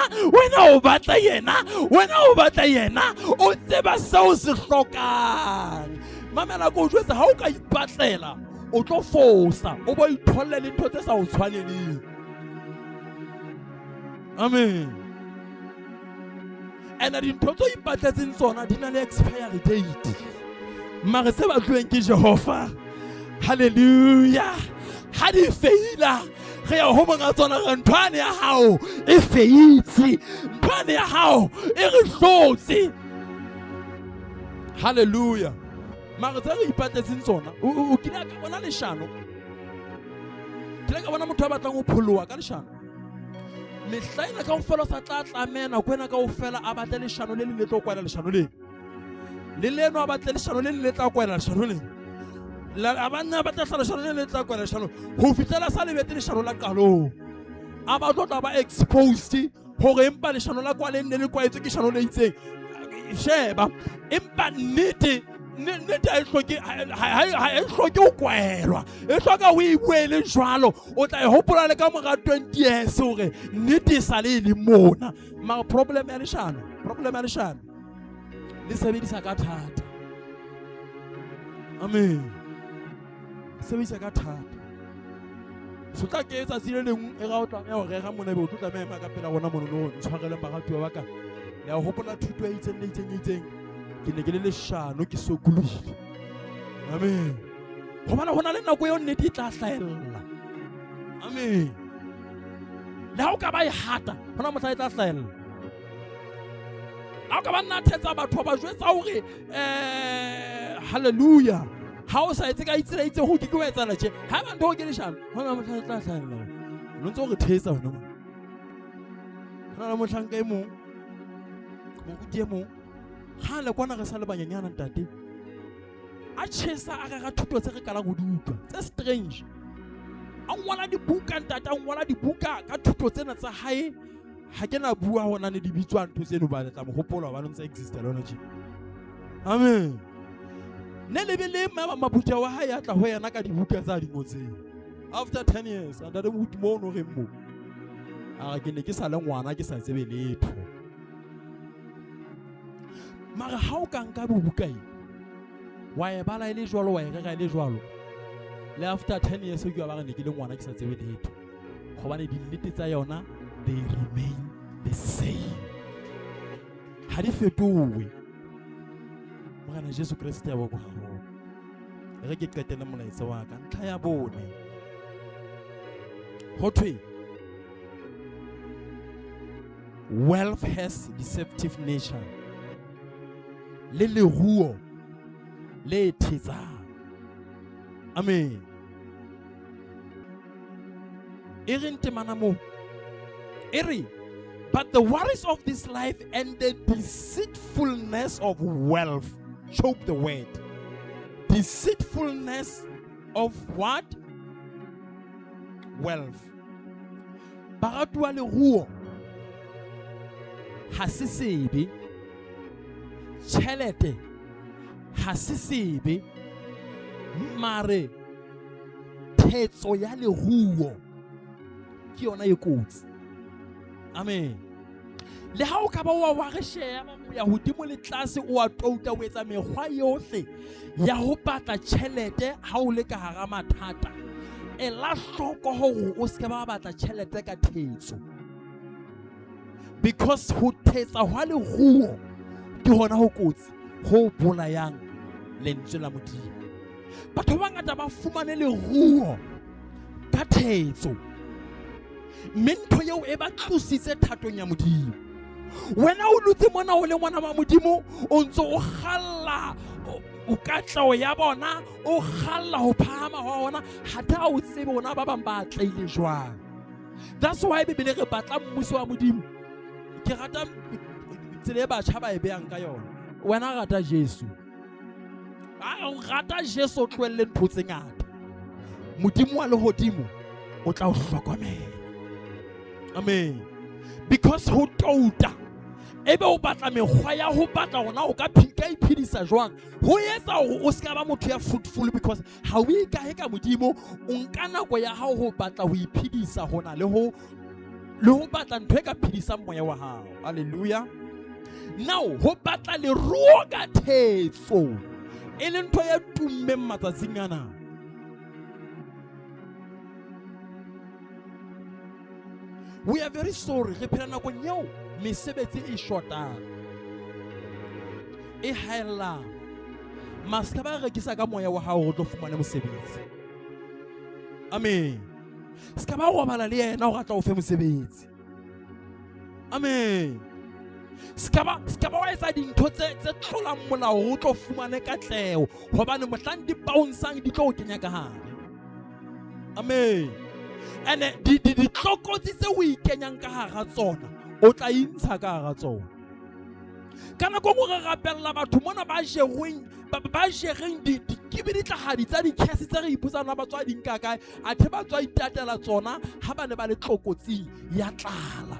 Speaker 1: o tseba seo se hlokang. Mamela go jwetsa ha o ka ipatlela o tlo fosa o bo itholle le ntho tse sa o tshwaneleng. Amen. And dintho tso ipatletseng tsona di na le expiry date mare se ba tloeng ke Jehova. Hallelujah. Ha di feila re ya ho monga tsona re nthwane ya hao e feitse nthwane ya hao e re hlotse. Hallelujah. Mare tse re ipatletseng tsona o kile ka bona leshano kile ka bona motho a batlang ho pholoa ka leshano mehlaina ka ofela sa tla tlamena kwena ka ofela a batle leshano le le tlo kwela leshano le leno a batle leshano le tla kwela leshano le la abana batla leshano le tla kwela leshano ho fitela sa le bete leshano la qalo a ba tlo ba exposed hore empa leshano la kwa le nne le kwaetswe ke shano le itseng. Sheba empa nnete ha e hloke ho kwaelwa, e hloka o e buele jwalo. O tla e hopola le ka mora 20 years hore nnete e sale le mona. Ma problem ya leshano le sebedisa ka thata. Amen. Sebedisa ka thata. So tla ke etsa tsile leng e ga o tlameha ho rega mona be o tla tlameha ka pela rona mono no tshwarele baratuwa ba ka. Le a hopola thuto e itseng ke ne ke le leshano ke sokolohile. Amen. Hobane hona le nako eo nnete e tla hlahella. Amen. Le ha o ka ba e hata hona motho e tla hlahella. La ka ba nna thetsa batho ba jwetsa hore hallelujah. Ha o sa etse ka itsela itse ho ke wa etsa la tje. Ha ba ntho ke leshano hona motho e tla hlahella. No ntse re thetsa hona mo. Hona le mohlanka e mong. Mo kutie mong. Ha le kwana re sa le banyenyana ntate. A tshesa a ga thuto tse re kala go duka. Tse strange. A ngwala dibuka ntate, a ngwala dibuka ka thuto tsena tsa hae. Ha ke na bua hona le dibitswa ntho tseno ba letla mo hopola ba ntse exist lona tje. Amen. Ne le be le mabuja wa hae a tla ho yena ka dibuka tsa di ngotseng. After 10 years and the mood mo no re mo. A ke ne ke sa le ngwana ke sa tsebe letho. Mara ha o ka nka bubuka e wa e bala ile jwalo wa e rega ile jwalo le after 10 years o ke ba ne ke le ngwana ke sa tsebe letho gobane di nnete tsa yona they remain the same. Ha di fetowe. Morena Jesu Kriste ya bogo haholo. Re ke qetela molaetsa wa ka ntlha ya bone. Ho thwe wealth has deceptive nature. Le leruo le thetsang. Amen. Irinte manamo. Eri, but the worries of this life and the deceitfulness of wealth, choke the word. Deceitfulness of what? Wealth. Baratua leruo. Hasisibi. Chelete hasisibe mare thetso ya leruo ke yona e kotsi. Amen. Le ha o ka ba wa re share ba mo ya hodimo le tlase o a touta o etsa mekgwa yohle ya ho patla chelete ha o le ka hara mathata. E la hloko hore o se ka ba batla chelete ka thetso. Because ho thetsa hwa leruo ke hona ho kotsi ho bolayang lentswe la Modimo. Batho ba ngata ba fumane leruo ka thetso. Ntho eo e ba tlositse thatong ya Modimo. Wena o lutse mona o le ngwana wa Modimo o ntse o khalla o katlao ya bona o khalla ho phama wa ona hata o tsebe ona ba bang ba tlaile jwang. That's why Bibele re batla mmuso wa Modimo. Ke rata tsele ba tshaba e beang ka yona. Wena rata Jesu. O rata Jesu o tlwelle ntho tse ngata. Modimo wa lehodimo o tla o hlokomela. Amen. Because ho touta ebe o batla mekgwa ya ho batla ona o ka iphedisa jwang ho etsa hore o ska ba motho ya fruitful because ha o ikahe ka Modimo o nka nako ya hao ho batla ho iphedisa hona le ho batla ntho e ka phedisang moya wa hao. Hallelujah. Now ho batla le ruo ka thetso e le ntho ya tumme matsatsing ana. We are very sorry. Re phela nakong eo mesebetsi e shortang e haella. Maska ba rekisa ka moya wa hao o tlo fumana mosebetsi. Amen. Ska ba wa bala le yena o ratla o fe mosebetsi. Amen. Ska ba wa etsa dintho tse tlolang molao o tlo fumane katleo hobane mohlang di bouncing di tlo o kenya ka hare. Amen. And di tlokotsi tse o ikenyang ka hara tsona o tla intsha ka hara tsona. Kana go mo rapella batho mona ba jereng di kibidi tlahadi tsa di khesi tse re iputsana ba tswa di nka kae a the ba tswa itatela tsona ha ba ne ba le tlokotsing ya tlala.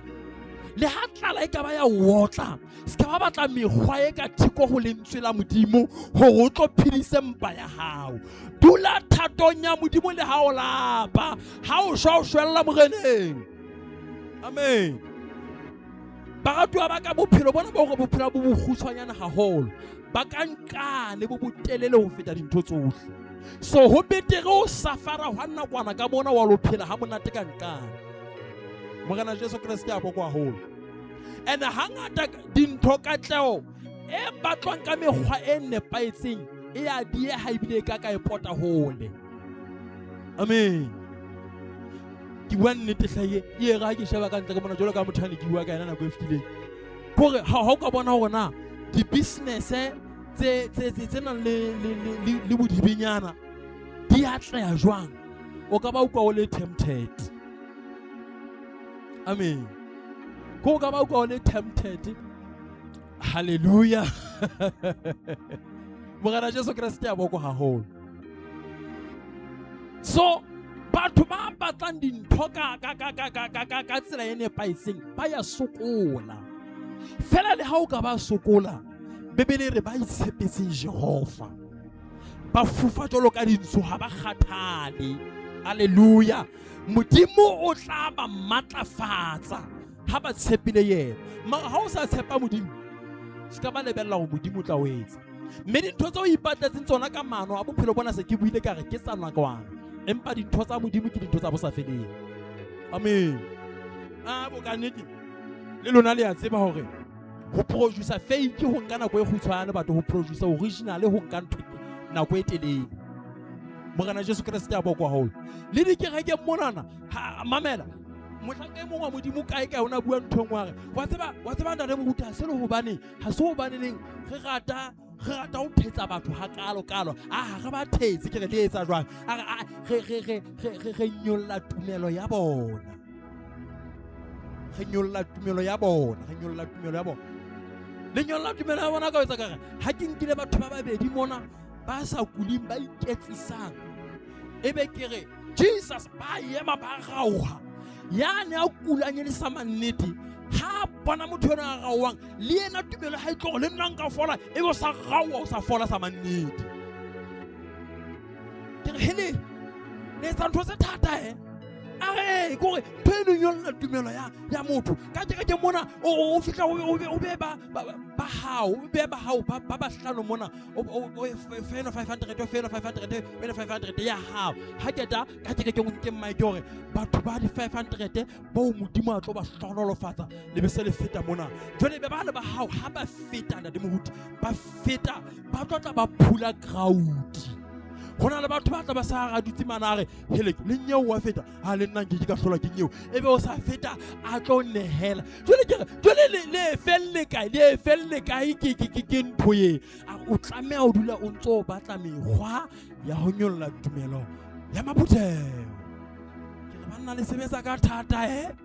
Speaker 1: le ha tlala e ka ba ya wotla se ka ba batla mekgwa e ka theko go lentswe la modimo hore o tlo phedise mpa ya hao. Dula thatong ya modimo le ha o lapa, ha o shwa o shwella moreneng. Amen. Baratuwa ba ka bophelo bona ba hore bophelo bo bokgutshwanyana haholo, ba ka nkane bo botelele ho feta dintho tsohle. So ho betere o safara hwa nakwana ka mona wa lo phela ha monate ka nkane. Morena Jesu Kriste a bokwa haholo. And hangata dintho katleo e batlwang ka mekgwa e nepaetseng e a dieha ebile ka e pota hole. Amen. Ki bua nnete hlaye e ra ke sheba ka ntle ka mona jolo ka mothane ki bua ka ena nako e fetileng. Kore ha o ka bona hore na di business tse nang le bodibenyana di atleha jwang, o ka ba utlwa o le tempted. Amen. Ko ka ba utlwa o le tempted. Hallelujah. Morena Jesu Kriste a boko haholo. So batho ba batlang dintho ka tsela e nepaetseng ba ya sokola. Fela le ha o ka ba sokola, Bebele re ba itshepetseng Jehova. Ba fufa jwalo ka dintsho ha ba kgathale. Hallelujah. Modimo o tla ba matlafatsa ha ba tshepile yena. Mara ha o sa tshepa modimo, se ka ba lebella go modimo tla o etsa. Mme dintho tse o ipatletseng tsona ka mano a bophelo bona se ke buile ka re ke tsa nakwana, empa dintho tsa modimo ke dintho tsa bo sa feleng. Amen. Bo ka nnete le lona le a tseba hore ho producer fake ho nka nako e kgutshwane, batho ho producer original ho nka nako e telele. Morena Jesu Kriste a bokwa haholo. Le dikereke monana mamela motlaka e mong wa modimo kae ka ona bua ntho ngware wa tseba ntate moruta se le hobane ha se hobane leng re rata ho thetsa batho ha kalo ha ba thetse ke re le etsa jwang re nyolla tumelo ya bona, re nyolla tumelo ya bona le nyolla tumelo ya bona ka etsa ka re ha ke nkile batho ba babedi mona ba sa kuling ba iketsisang, ebe ke re Jesus ba yema ba rauha yane a kulanye le sa mannete ha bona motho yona a rawang le yena tumelo ha itlo le nna nka fola e bo sa rawa o sa fola sa mannete. Ke re hele le tsa ntho se thata are gore pheno yona tumelo ya motho ka ke mona o fitla o be ba hao o be ba hao ba hlano mona o fela 500 o fela 500 wena 500 ya hao ha keta ka ke nke mai gore batho ba di 500 ba o modimo a tlo ba hlonolofatsa le be se le feta mona jole be bana ba hao ha ba feta nda mohuti ba feta ba tlotla ba phula ground. Hona le batho ba tla ba sa ra dutse manare hele le nyeo wa feta ha le nna ke ka hlola ke nyeo ebe o sa feta a tlo nehela jole le felle kae ke nthoye o tlamea o dula o ntso batla mekgwa ya ho nyolla tumelo ya mabuthelo. Ke re banna le sebetsa ka thata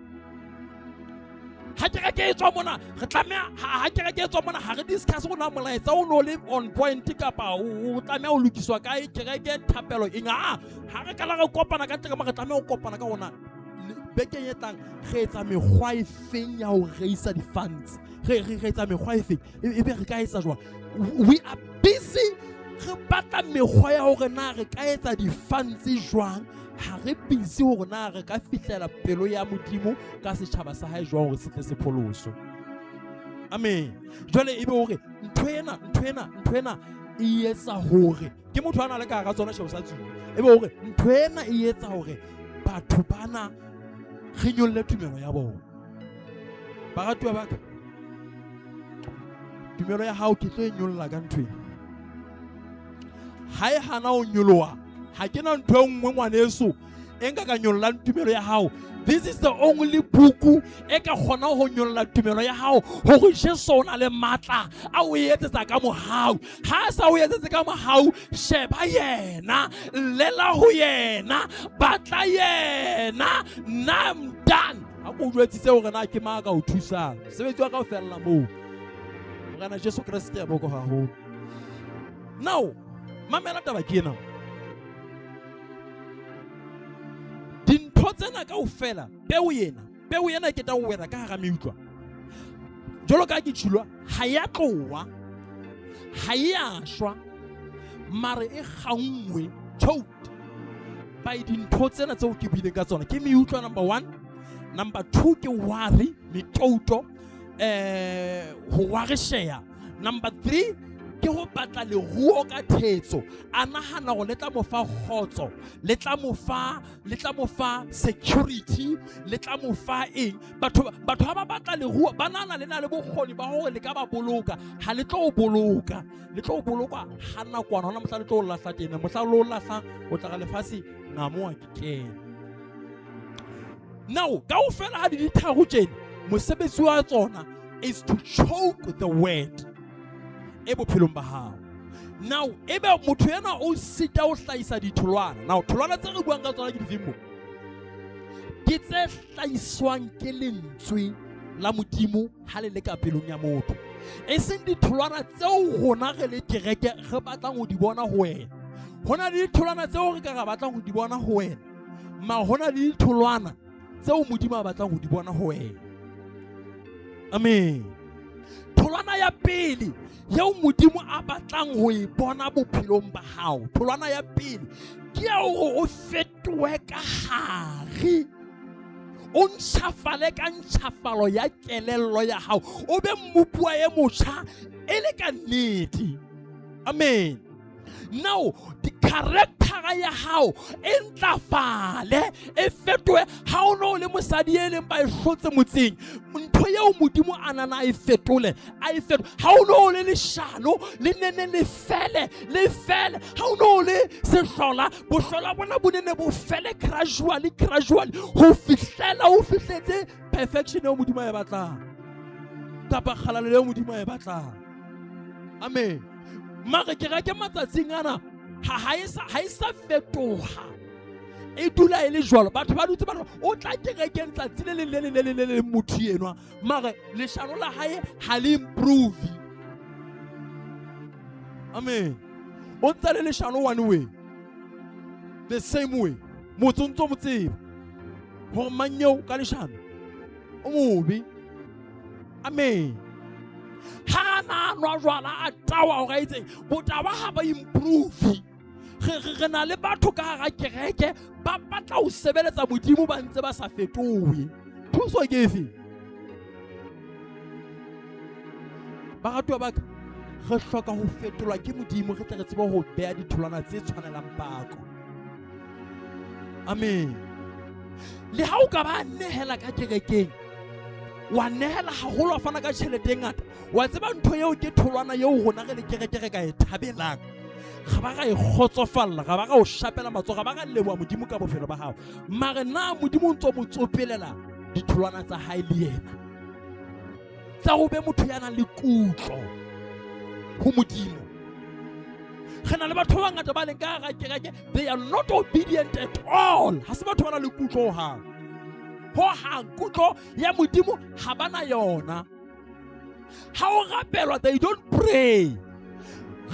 Speaker 1: ha ke tswa mona re tlamea ha ke tswa mona ha re discuss gona molaetsa o no le on point kapa o tlamea o lokiswa kae kereke thapelo ha re kala re kopana ka teka re tlamea o kopana ka ona bekeng e tlang re etsa mekgwa e feng ya ho reisa di funds re etsa mekgwa e feng ebe re ka etsa jwang. We are busy re batla mekgwa ya hore na re ka etsa di funds jwang, ha re busy hore na re ka fihlela pelo ya modimo ka setjhaba sa hae jwang hore se tle se pholoso. Amen. Jwale ebe hore ntwena e etsa hore ke motho ana le ka ga tsona shebo sa tsho ebe hore ntwena e etsa hore batho bana re nyolle tumelo ya bona. Baratuwa ba ka tumelo ya hao ke tlo e nyolla ka ntwena ha e hana o nyoloa ha ke na ntho engwe ngwaneso enka ka nyolla tumelo ya hao. This is the only book e ka khona ho nyolla tumelo ya hao hore Jesu o na le matla a o etsetsa ka mohau ha sa o etsetsa ka mohau sheba yena lela ho yena batla yena I'm done. Ha go jwetsitse hore na ke ma ka o thusa sebetsi wa ka o fella moo morena Jesu Kriste ya boko haholo. Now mamela taba ke ena dintho tsena ka ofela peu yena ke ta o wela ka hara meutwa jolo ka ke tshilwa ha ya tloa ha ya shwa mare e gangwe choked by dintho tsena tseo ke bileng ka tsona ke meutlwa number 1. Number 2 ke worry metoto ho warisheya. Number 3 ke ho batla leruo ka thetso a nahana go letla mo fa khotso letla mo fa security letla mo fa eng batho ba batla leruo ba nana le na le bokgoni ba hore le ka ba boloka ha le tlo boloka ha nna kwana hona motla le tlo lahla tena motla lo lahla o tla ga lefase ngamo a ke now ka o fela ha di tharo tjena mosebetsi wa tsona is to choke the word ebo philong ba hao. Now ebe motho yana o sita o hlaisa ditholwana. Now tholwana tse re buang ka tsona ke difimo ke tse hlaiswang ke lentswe la modimo ha le le ka pelong ya motho e seng ditholwana tseo rona re le kereke re batlang ho di bona ho wena. Hona le ditholwana tseo re ka ga batlang ho di bona ho wena ma hona le ditholwana tseo modimo a batlang ho di bona ho wena. Amen. Tholwana ya pele yeo modimo a batlang ho e bona bophelong ba hao tholwana ya pele ke ya o fetoe ka hare o ntshafale ka ntshafalo ya kelello ya hao o be mmupua ye motjha e le ka nnete. Amen. Now the character ya hao e ntlafale e fetoe ha o no le mosadi e leng ba e hlotse motseng ntho yeo modimo anana e fetole ha o no le leshano le nene le fele ha o no le sehlola bohlola bona bonene bo fele gradually ho fihletse perfection eo modimo e batlang kapa khalalo eo modimo e batlang. Amen. Mare ke reke matsatsing ana ha isa fetoha e dula e le jwalo batho ba dutse ba o tla ke rekeng tsatsi le motho enwa mare leshano la hae ha le improve. Amen. O ntse le leshano one way the same way motsontso motsebe hore manyeo ka leshano o mobi. Amen. Hana no jwala a tawa o ga itseng botaba ha ba improve re na le batho ka ga kereke ba batla ho sebeletsa modimo ba ntse ba sa fetohe thuso ke efe ba ratwa ba re hloka ho fetolwa ke modimo re tle re tsebe ho beha ditholwana tse tshwanelang bako. Amen. Le ha o ka ba nehela ka kerekeng wa nehela haholo fana ka tjhelete ngata wa tseba ntho eo ke tholwana eo rona re le kereke ka e thabelang ga ba ga e khotsofalla ga ba ga o shapela matso ga ba ga leboa modimo ka bofelo ba hao mare na modimo ntso mo tsopelela ditholwana tsa hae le yena tsa go be motho yana le kutlo ho modimo. Gena le batho ba ngata ba leng ka ga kereke they are not obedient at all ha se batho ba na le kutlo ha kutlo ya modimo ha bana yona ha o rapelwa they don't pray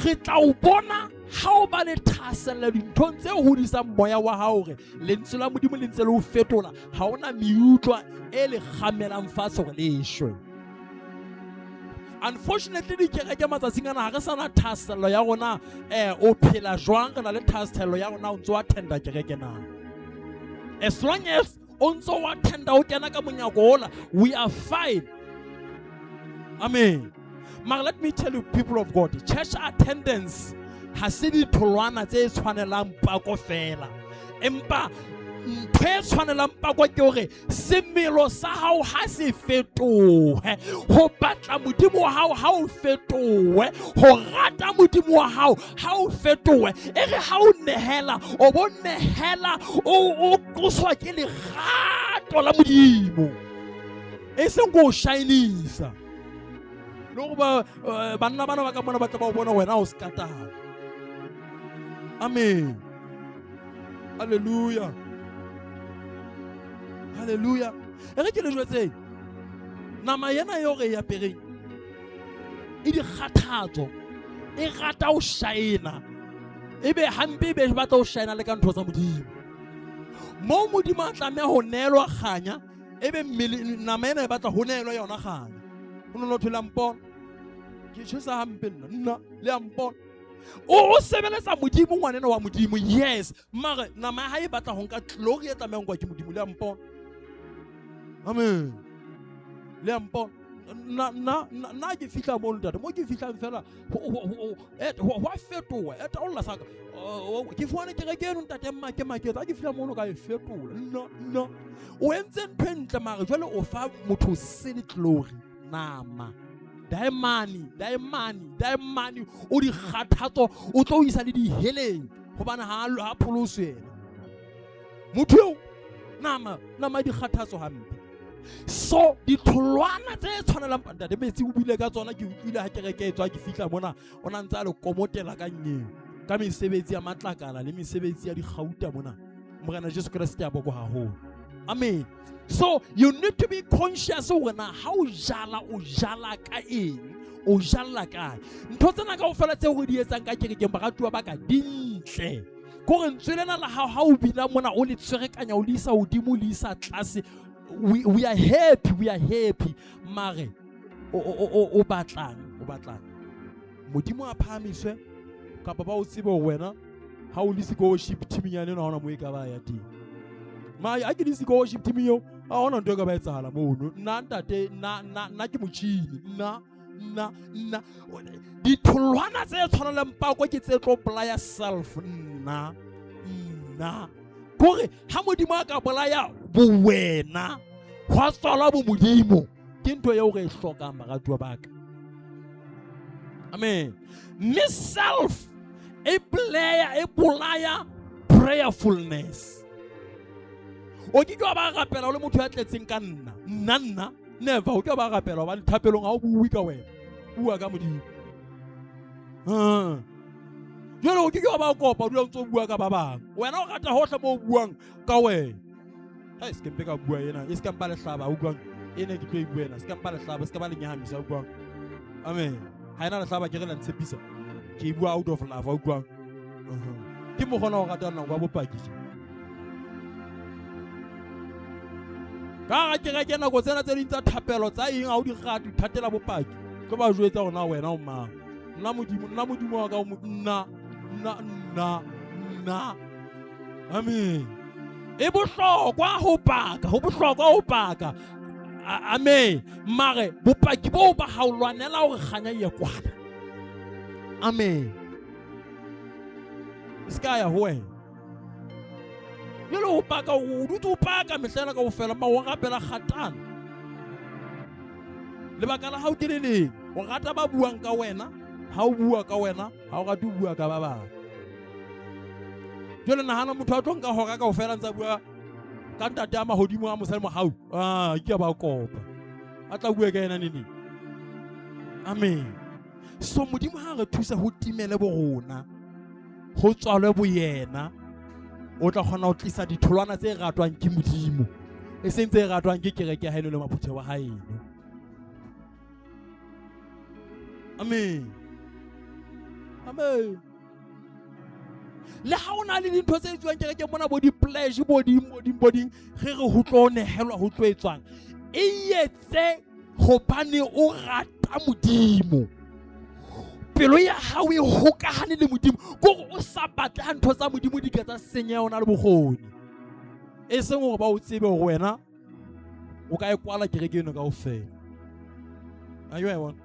Speaker 1: re tla o bona ha o ba le thasella dinthong tse hodisang moya wa hao re lentswe la modimo le ntse le ho fetola ha ona meutlwa e le kgamelang fatshe gore le shwe. Unfortunately di kereke matsatsing ana ha re sana thasella ya rona o phela jwang re na le thasella ya rona o ntse wa tenda kereke na as long as onso wa tenda o kena ka monyako ola we are fine. Amen. But let me tell you people of God church attendance ha se ditholwana tse tshwanelang pako fela empa ntwe tshwanelang pako ke hore semelo sa hao ha se fetohe ho batla modimo wa hao ha o fetohe ho rata modimo wa hao ha o fetohe e re ha o nehela o bo nehela o kuswa ke le gato la modimo e seng go shinisa lo ba banna bana ba ka mona ba tla ba bona wena o skatana. Amen. Hallelujah. Hallelujah. E re ke le jwetse nama yana yo re ya pereng e di kgathatso e rata o shaina ebe hampe be ba tla o shaina le ka ntho tsa modimo mo modimo a tlameha ho nelwa kganya ebe nama yana e batla ho nelwa yona kganya o no thole mpona ke tshwesa hampe nna le ampona o sebeletsa modimo ngwanena wa modimo yes mare nama ha e batla ho nka glory e tlameang kwa ke modimo le ampona amen le ampona na ke fihla mo ntate mo ke fihlang fela wa fetoa eta o la saka ke fuane ke rekeno ntate mmake maketsa ke fihla mo no ka e fetola no o entse ntwentle mare jwale o fa motho sele glory nama daimani o di kgathatso o tlo isa le di heleng hobane ha pholoswe yena motho nama di kgathatso hampe so ditholwana tse tshwanelang ntate metsi o bile ka tsona ke utlwile ha ke reketswa ke fihla mona ona ntse a le komotela ka nyeo ka mesebetsi ya matlakala le mesebetsi ya digauta mona morena Jesu Kriste ya boko haholo amen. So you need to be conscious when how jala ka eng o jala kae ntho tsena kaofela tse o di etsang ka kerekeng baratuwa ba ka dintle gore ntswelena la ha o bina mona o le tserekanya o lisa hodimo lisa tlase we are happy mare o batlang modimo a phamiswe ka baba o tsebe wena ha o lisi go worship team yana na hona mo e ka ba ya teng mai a ke lisi go worship team yo a hona ntwe ka ba etsahala mono nna ntate na ke motšhini nna ditholwana tse tshwanelang pako ke tse tlo bolaya self nna kore ha modimo a ka bolaya bowena hwa tswala bo modimo ke ntho eo re hlokang baratuwa baka amen. Miss self e bolaya prayerfulness o ke tlo ba rapela o le motho ya tletseng ka nna never o ke ba rapela ba thapelong ha o bui ka wena bua ka modimo jwale o ke ba kopa o dula ntse o bua ka ba bang wena o rata hohle mo buang ka wena ha se ke mpe ka bua yena e se ka mpa le hlaba o buang ene ke tlo e buena se ka mpa le hlaba se ka ba le nyahamisa o buang amen ha ena le hlaba ke re la ntshepisa ke bua out of love o buang ke mo gona o rata nna kwa bopaki ka ke ke nako tsena tse dintsa thapelo tsa eng a o di gati thatela bopaki tlo ba jwetsa gona wena o mang nna modimo wa ka nna amen e bohlokwa ho paka amen mare bopaki bo ba haulwanela hore kganya ye kwana amen iska ya ho wena yelo o paka o dutse o paka mehlena ka ofela ma o rapela kgatana le bakala ha o keleleng o rata ba buang ka wena ha o bua ka wena ha o rata o bua ka ba bang jole nahana motho a tlonka hora ka ofela ntsa bua ka ntate a mahodimo a mosalmo hau ke ba kopa a tla bua ka yena nini amen. So modimo ha re thusa ho timele bo rona ho tswalwe bo yena o tla khona ho tlisa ditholwana tse ratwang ke modimo e sentse e ratwang ke kereke ha ile le maphuthe wa haeno amen le ha ona le dintho tse tswang kereke mona bo di pleasure bo di re ho tlo nehelwa ho tlo etswang e yetse hobane o rata modimo pelo ya hao e hokahane le modimo gore o sa batla ntho tsa modimo di ka tsa senya ona le bogoni e seng gore ba o tsebe gore wena o ka e kwala kereke eno kaofela ayo e bona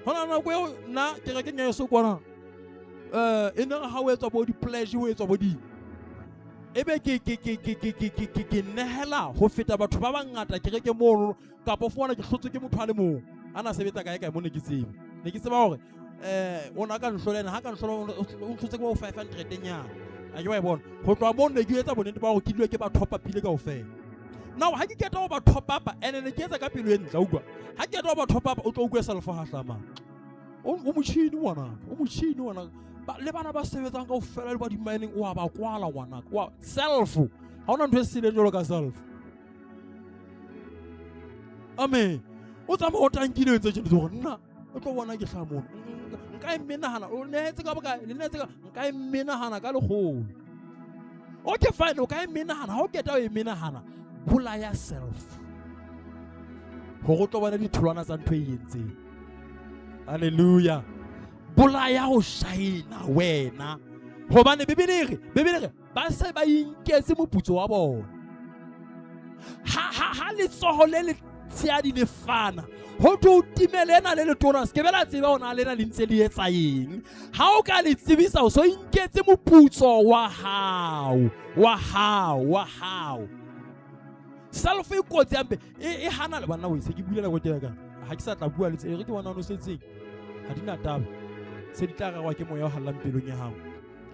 Speaker 1: hona na go na kereke nya so kwana e nna ha o etswa bo di pleasure o etswa bo di ebe ke nehela ho feta batho ba bangata kereke mo kapo fona ke hlotse ke motho a le mong ana sebetsa kae mo ne ke tseba hore ona ka nhlolena ha ka nhlola o hlotse ko 500 nyana ayo e bona ho tloa mo ne ke etsa bonente ba go ke dile ke ba top up ile kaofela now ha ke keta go ba top up ene ke etsa ka pelo e ntla utlwa ha ke keta go ba top up o tlo utlwa self ha hlama o motšhini wana le bana ba sebetsang kaofela le ba di mining o a ba kwala ngwana wa self ha ona ntwe sile jolo ka self amen o tsama o tankile ntse tšhe go nna o tlo bona ke hlamona nka e menahana o netse ka boka le netse ka nka e menahana ka legolo okay fine o ka e menahana ha o keta o e menahana bolaya self ho go tlo bona ditholwana tsa ntho e entseng. Hallelujah. Bolaya ho shaina wena. Hobane Bibele re ba se ba inketse moputso wa bona. Ha le tsoho le tsiadi le fana. Ho tlo timelena le letona se ke bela tseba ona lena le ntse le etsa eng. Ha o ka le tsebisa o so inketse moputso wa hao. Self e kotsi ampe e hana le bana we se ke bulela go tela ka. Ha ke sa tla bua le tse re ke bona no setseng. Ha di na taba. Se di tla gagwa ke moya o hallang pelong ya hao.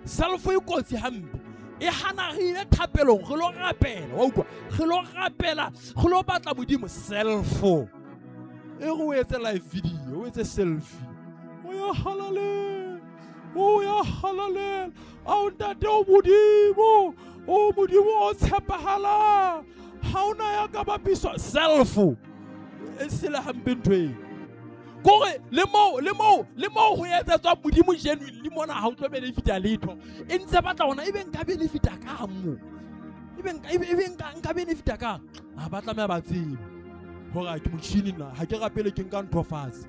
Speaker 1: Self e kotsi hampe. E hanagile thapelong re lo rapela wa utlwa re lo rapela re lo batla modimo self e go etsa live video o etse selfie o ya halale a ntate o modimo o tshepahala ha ona ya ka bapiswa self e sele hampe ntwe kore le mo ho etsa tswa modimo genuine le mona ha o tlo benefita letho e ntse batla ona ebe nka benefita ka mo ebe nka benefita ka ha batla me ba tsebe hore ke motšhini na ha ke rapele ke nka ntho fase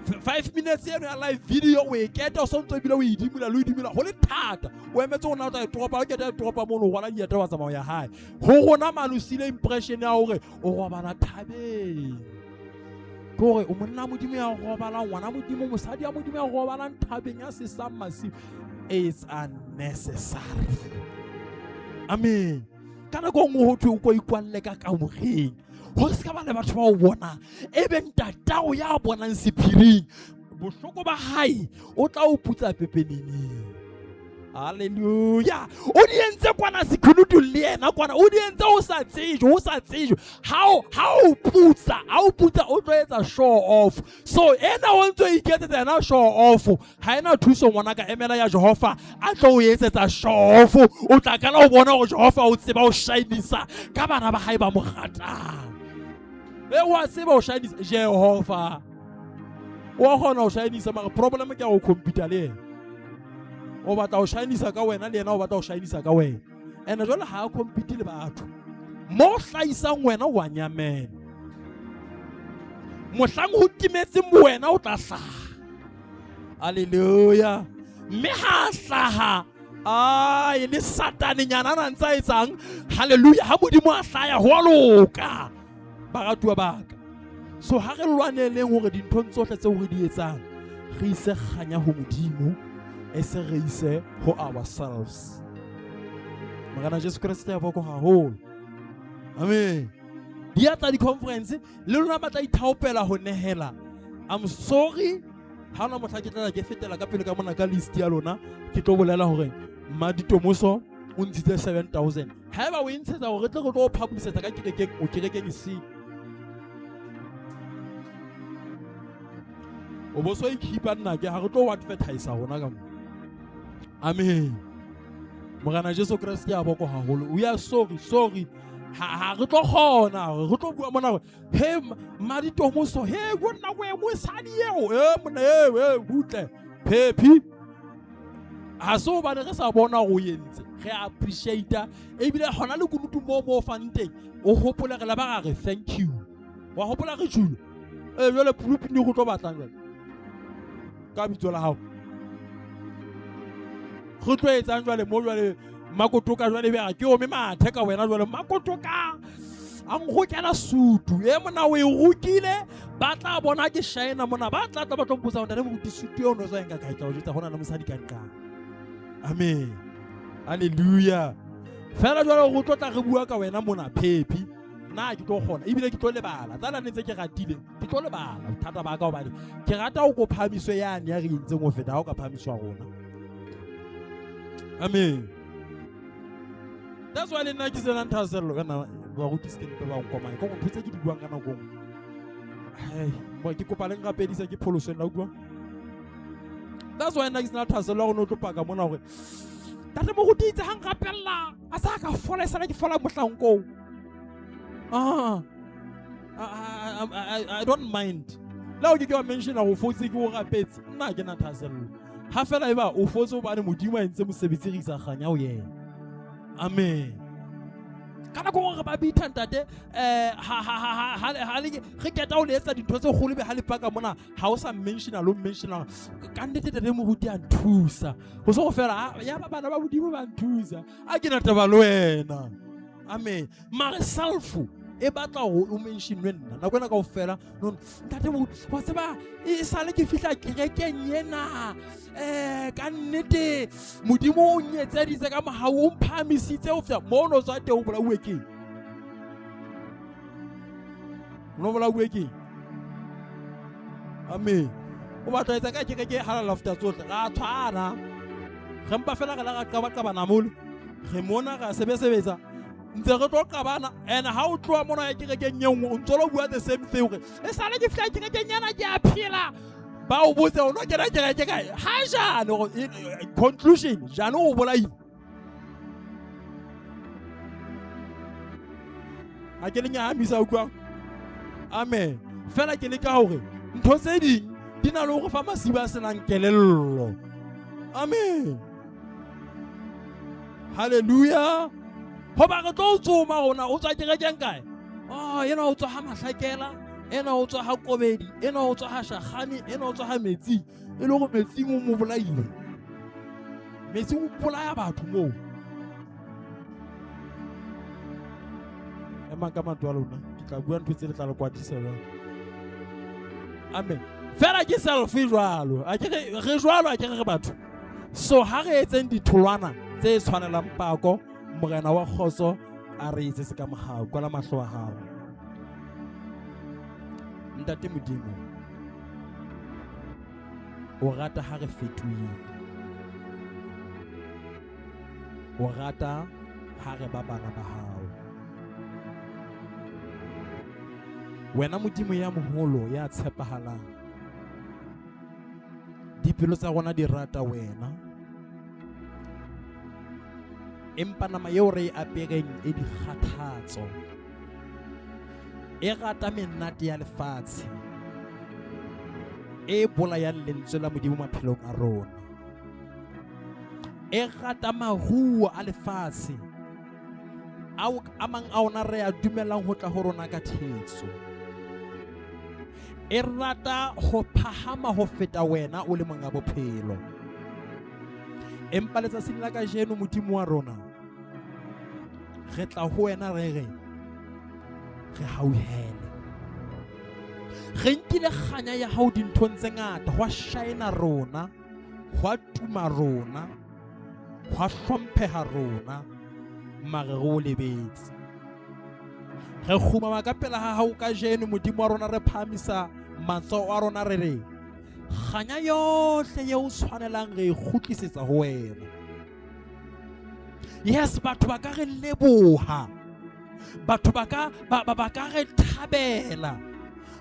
Speaker 1: 5 minutes eno ya live video o e keta o sontso bile o idimula ho le thata o emetse ona o tla tropa o keta tropa mo no gola dieta wa tsamao ya hae ho gona manusile impression ya hore o robala thabeng kore o monna modimo ya robala ngwana modimo mosadi ya modimo ya robala thabeng ya sesang masive is unnecessary. Amen. Kana go ngo hothwe o go ikwalle ka kamogeng ho se ka ba le batho ba o bona ebe ntata o ya bonang sephiring bohloko ba hae o tla o putsa pepenini. Hallelujah. O di entse kwana sekhunutu le yena kwana o di entse o sa tsejwe how putsa o tlo etsa show off. So ena o ntse iketsetsa na show off ha ena thuso ngwana ka emela ya Jehova a tlo o etsetsa show off o tla kana o bona go Jehova o tseba o shinisa ka bana ba hae ba mo ratang wa tseba o shinisa Jehova wa gona o shinisa mara problem ke go computer le o batla o shinisa ka wena le yena o batla o shinisa ka wena ene jole ha a compete le batho mo hlaisang wena wa nyamela mohlang ho timetse mo wena o tla hlaha. Hallelujah. Me ha hlaha e le satane nyana na ntsa etsang. Hallelujah. Ha modimo a hlaya ho loka baratuwa baka. So ha re lwaneleng hore dintho tsohle tse o re di etsang re ise khanya ho modimo ese re ise ho ourselves. Magana Jesu Kriste ya boko haholo. Amen. Dia tla di conference le lona batla ithaopela ho nehela. I'm sorry ha ona motla ke tla ke fetela ka pele ka mona ka list ya lona ke tlo bolela hore Maditomoso o ntshitse 7,000. Ha eba o intshetsa hore tle go tlo publicize ka kerekeng o kerekeng se o bo so ikhipa nna ke ha re tlo advertise hona ka mo. Amen. Mogana Jesu Kriste ya boko haholo. We are sorry. Ha re tlo khona re tlo bua mona gore he Maditomoso he go nna go mo sadi eo mona butle phephi ha so ba re sa bona go yentse re appreciate e bile hona le kunutu mo fanteng o hopola re la ba re thank you wa hopola re tshulu jole pulupini go tlo batlang jole ka bitso la hao go tlo etsang jole mo jole makotoka jole be ke o me mathe ka wena jole makotoka a go kena sutu mona o e rukile ba tla bona ke shine mona ba tla ba tlo mpotsa hona le mo di sutu yo no zo enga ka tla o jetsa hona le mosadi ka nka. Amen. Hallelujah. Fela jole go tla re bua ka wena mona phephi na ke tlo gona ebile ke tlo lebala tsala netse ke ratile ke tlo lebala thata ba ka o bale ke rata o go phamiswe yane ya re intse go feta ha o ka phamiswa rona. Amen. That's why nna ke sena nthaselo kana ba go tiskeng pe ba go koma go ntse ke di buang kana go mo ke kopa leng rapedisa ke pholoso nna go. That's why nna ke sena nthaselo go no tlo paka mona gore tate mo go ditse hang rapella a sa ka fola sala ke fola mohlanko. I don't mind. La o ke wa mention go fotse ke go rapetse nna ke na thaselo ha fela eba o fotse o bane modimo a ntse mo sebetsi re isa ganya o yena. Amen. kana go re ba bitha ntate ha le ge keta o le etsa dintho tse golo be ha le paka mona ha o sa mentional lo mentional ka nnete tate moruti a nthusa go se go fela ya ba bana ba bodimo ba nthusa a ke na taba le wena amen mare self e batla o mentionwe nna na kwena kaofela no ntate wa tseba e sale ke fihla kerekeng yena ka nnete modimo o nyetseditse ka mohau o mphamisitse o fya mo no tswa teng o bola ueke no bola ueke amen o batla etsa ka kereke halala after tsohle ga tshwana re mpa fela ga la ga ba bana mole re mona ga sebetsa ntse re tlo qabana and ha o tloa mona ya kerekeng ye nngwe o ntse lo bua the same thing gore e sale ke fihla kerekeng yana ke a phela ba o botse o no kena kereke kae ha jane conclusion jane o bolaile a ke le nyahamisa utlwang amen fela ke le ka hore ntho tse ding di na le go fa masiba a senang kelello amen hallelujah ho ba re tlo tsoma rona o tswa kerekeng kae ena o tswa ha mahlakela ena o tswa ha kobedi ena o tswa ha shagane ena o tswa ha metsi e le go metsi mo bolaile metsi o bolaya batho mo ema ka matwa lona ke tla bua ntwe tse le tla le kwatisa jwalo amen fela ke self jwalo a ke re jwalo a ke re batho so ha re etseng ditholwana tse tshwanelang pako morena wa khotso a re itse se ka mohau kwala mahlo a hao ntate modimo o rata ha re fetoile o rata ha re ba bana ba hao wena modimo ya moholo ya tshepahalang dipelo tsa rona di rata wena empa nama yeo re apereng e di kgathatso e rata menate ya lefatshe e bolayang lentswe la modimo maphelong a rona e rata maruo a lefatshe a mang a ona re a dumelang ho tla ho rona ka thetso e rata ho phahama ho feta wena o le monga bophelo empa letsatsing la kajeno modimo wa rona re tla ho wena re hauhele re nkile kganya ya hao dinthong tse ngata hwa shine rona hwa tuma rona hwa hlompheha rona mare go lebetse re khuma ka pela ha hao kajeno modimo wa rona re phamisa matso a rona re kganya yohle ye o tshwanelang re khutlisetsa ho wena yes batho ba ka re leboha batho ba ka re thabela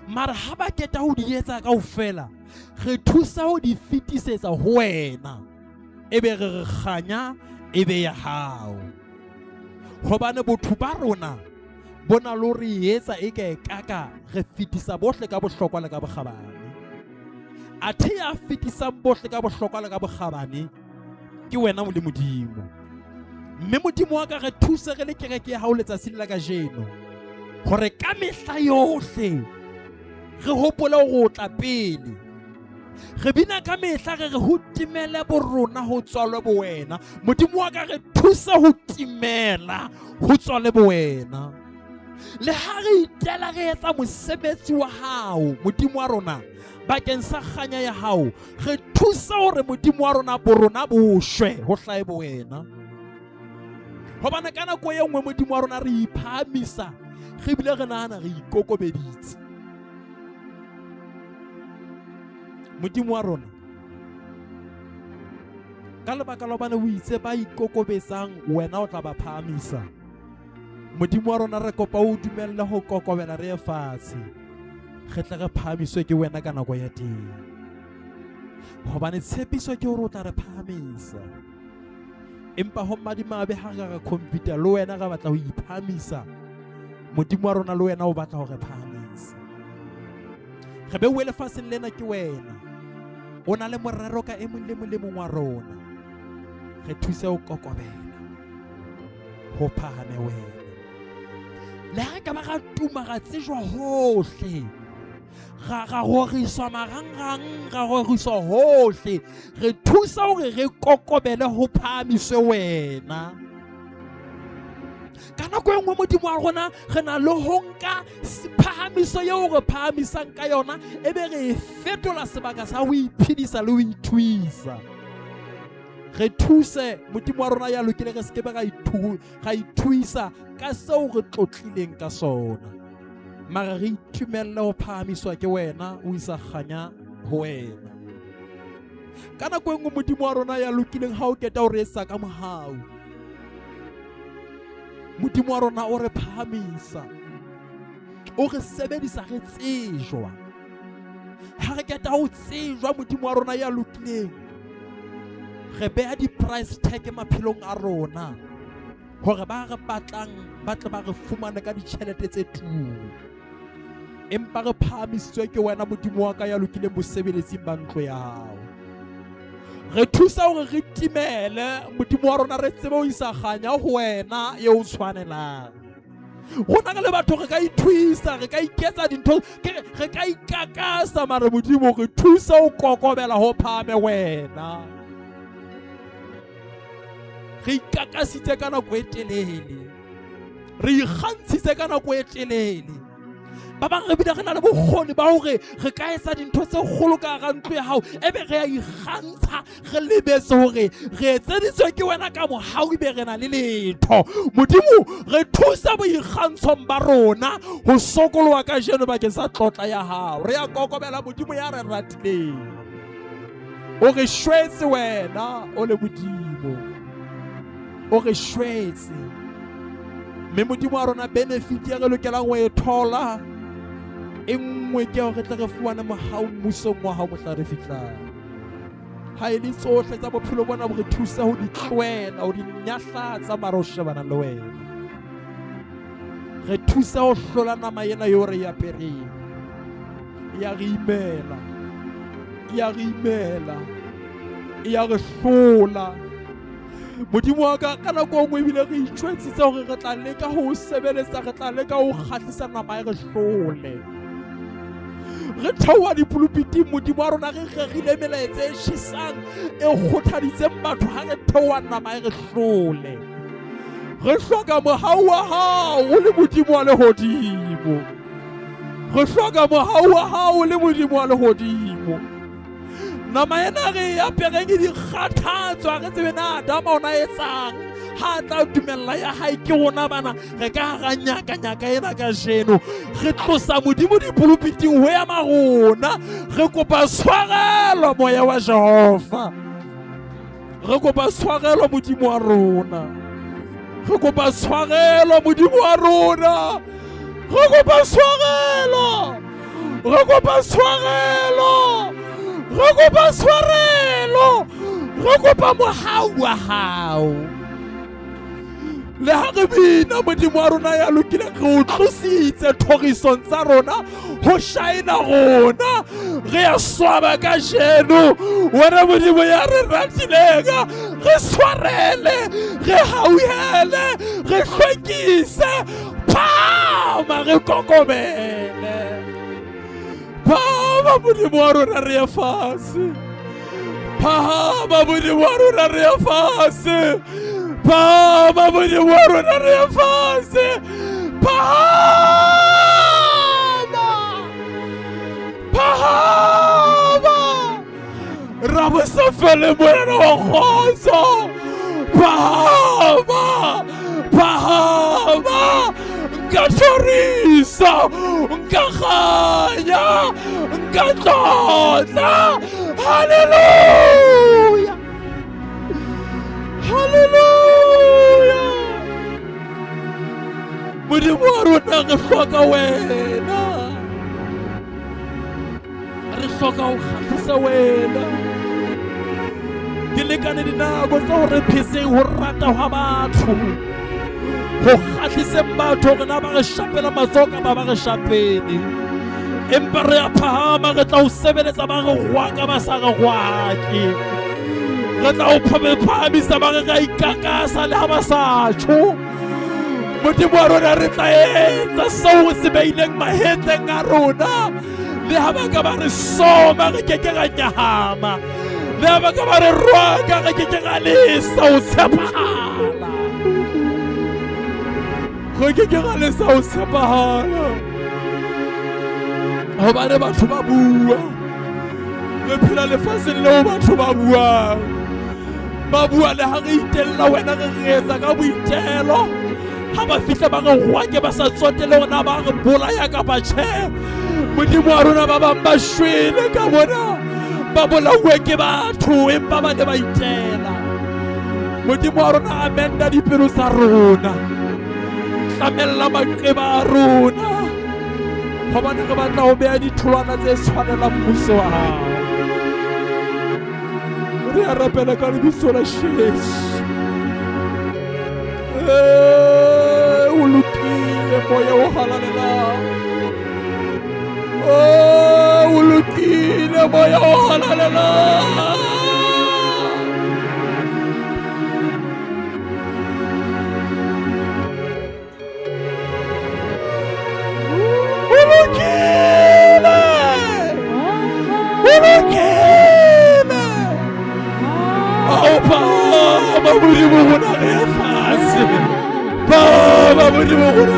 Speaker 1: mara ha ba keta ho di etsa kaofela re thusa ho di fitisetsa ho wena ebe re kganya ebe ya hao hobane botho ba rona bona lo re etsa e ka ekaka re fitisa bohle ka bohlokwa le ka bokgabane athe ya fitisa bohle ka bohlokwa le ka bokgabane ke wena mo le modimo mme modimo wa ka re thusa re le kereke ya hao letsatsing la kajeno hore ka mehla yohle re hopole go tla pele re bina ka mehla re ho timele borona ho tswalwe bo wena modimo wa ka re thusa ho timela ho tswalwe bo wena le ha re itela re etsa mosebetsi wa hao modimo wa rona bakeng sa kganya ya hao re thusa hore modimo wa rona borona bo shwe ho hlae bo wena hobane kana ko ye nngwe modimo wa rona re iphamisa re bile re nahana re ikokobeditse modimo wa rona ka lebaka la bana o itse ba ikokobetsang wena o tla ba phamisa modimo wa rona re kopa o dumelle ho kokobela re fatshe re tla re phamiswe ke wena ka nako ya teng hobane tshepiso ke hore o tla re phamisa empa ho madimabe ha re computer le wena ga batla ho iphamisa modimo wa rona le wena o batla ho re phamisa re be wele fatseng lena ke wena o na le morero ka emong le mong wa rona re thuse ho kokobela ho phahame wena le ha ka ba ga tuma ga tsejwa hohle ga goriswa marangrang ga goriswa hohle re thusa hore re kokobele ho phahamiswe wena ka nako e nngwe modimo wa rona re na le ho nka phahamiso eo re phahamisang ka yona ebe re fetola sebaka sa ho iphedisa le ho ithuisa re thuse modimo wa rona ya lokile re skebe ga ithuisa ka seo re tlotlileng ka sona mara re itumelle ho phahamiswa ke wena o isa kganya ho wena ka nako e nngwe modimo wa rona ya lokileng ha o keta o re etsa ka mohau modimo wa rona o re phahamisa o re sebedisa re tsejwa ha re keta ho tsejwa modimo wa rona ya lokileng re beha di-price tag maphelong a rona hore ba re batlang ba tle ba re fumane ka ditjhelete tse turu empa re phahamisitswe ke wena modimo wa ka ya lokileng mosebeletsing ba ntlo ya hao re thusa hore re timele modimo wa rona re tsebe ho isa kganya ho wena eo o tshwanelang rona re le batho re ka ithuisa re ka iketsa dintho re ka ikakasa mare modimo re thusa ho kokobela ho phahame wena re ikakasitse ka nako e telele re ikgantshitse ka nako e telele ba bang re bile re na le bokgoni ba hore re ka etsa dintho tse kgolo ka hara ntlo ya hao ebe re a ikgantsha re lebetse hore re etseditswe ke wena ka mohau ebe re na le letho modimo re thusa boikgantshong ba rona ho sokoloha ka jeno bakeng sa tlotla ya hao re a kokobela modimo ya re ratileng o re shwetse wena o le modimo o re shwetse mme modimo wa rona benefit ya re lokelang ho e thola e nngwe ke hore tle re fuane mohau mmusong wa hao mohla re fihlang ha e le tsohle tsa bophelo bona bo re thusa ho di tlohela ho di nyahlatsa mara o shebana le wena re thusa ho hlola nama ena eo re apereng ya re imela ya re imela ya re hlola modimo wa ka ka nako nngwe ebile re itjwetsitse hore re tla leka ho sebeletsa re tla leka ho kgatlisa nama e re hlole re theoha dipolopiting modimo wa rona re regile melaetsa e tjhesang e kgothaditseng batho ha re theoha nama e re hlole re hloka mohau wa hao o le modimo wa lehodimo re hloka mohau wa hao le modimo wa lehodimo nama ena re apereng di kgathatswa re tsebe na Adama ona etsang ha tla dumella ya hae ke rona bana re ka ga nyaka ena ka jeno re tlosa modimo dipolopiting ho ya marona re kopa tshwarelo moya wa Jehova re kopa tshwarelo modimo wa rona re kopa tshwarelo modimo wa rona re kopa tshwarelo re kopa tshwarelo re kopa tshwarelo re kopa mohau wa hao le ha re bina modimo wa rona ya lokile re o tlositse thorisong tsa rona ho shaina rona re a swaba ka jeno wena modimo ya re ratileng re tshwarele re hauhele re hlwekise phama re kokobele phama modimo wa rona re ya fatshe phama modimo wa rona re ya fatshe phama modimo wa rona re ya fatshe phama ra bo sa fele moyena wa kgotso phama nka tlhorisa nka kganya nka tlotla haleluya haleluya modimo wa rona re hloka wena re hloka ho kgatlisa wena ke lekane dinako tsa hore pheseng ho rata ha batho ho kgatliseng batho re na ba re shapela matsoka ba re shapele empa re a phahama re tla ho sebeletsa ba re rwaka ba sa re rwake re tla ho phahamisa ba re ra ikakasa le ha ba sa tjho Modimo wa rona re tla etsa seo se beileng mahetleng a rona. Le ha ba ka ba re soma re keke ra nyahama, le ha ba ka ba re rwaka re keke ra lesa ho tshepahala, re keke ra lesa ho tshepahala. Hobane batho ba bua, re phela lefatsheng leo batho ba buang. Ba bua le ha re itella wena re etsa ka boitelo. Ha ba fihla ba re rwake ba sa tsotele rona ba re bolaya kapa tjhe. Modimo wa rona ba bang ba shwele ka bona, ba bolauwe ke batho empa ba ne ba itela. Modimo wa rona amenda dipelo tsa rona, tlamella maqeba a rona, hobane re batla ho beha ditholwana tse tshwanelang mmuso wa hao. Re a rapela ka lebitso la Jesu. O lokile moya o halalelang. O lokile moya o halalelang. O lokile. O lokile. Baba Modimo rona re fatshe, Baba Modimo rona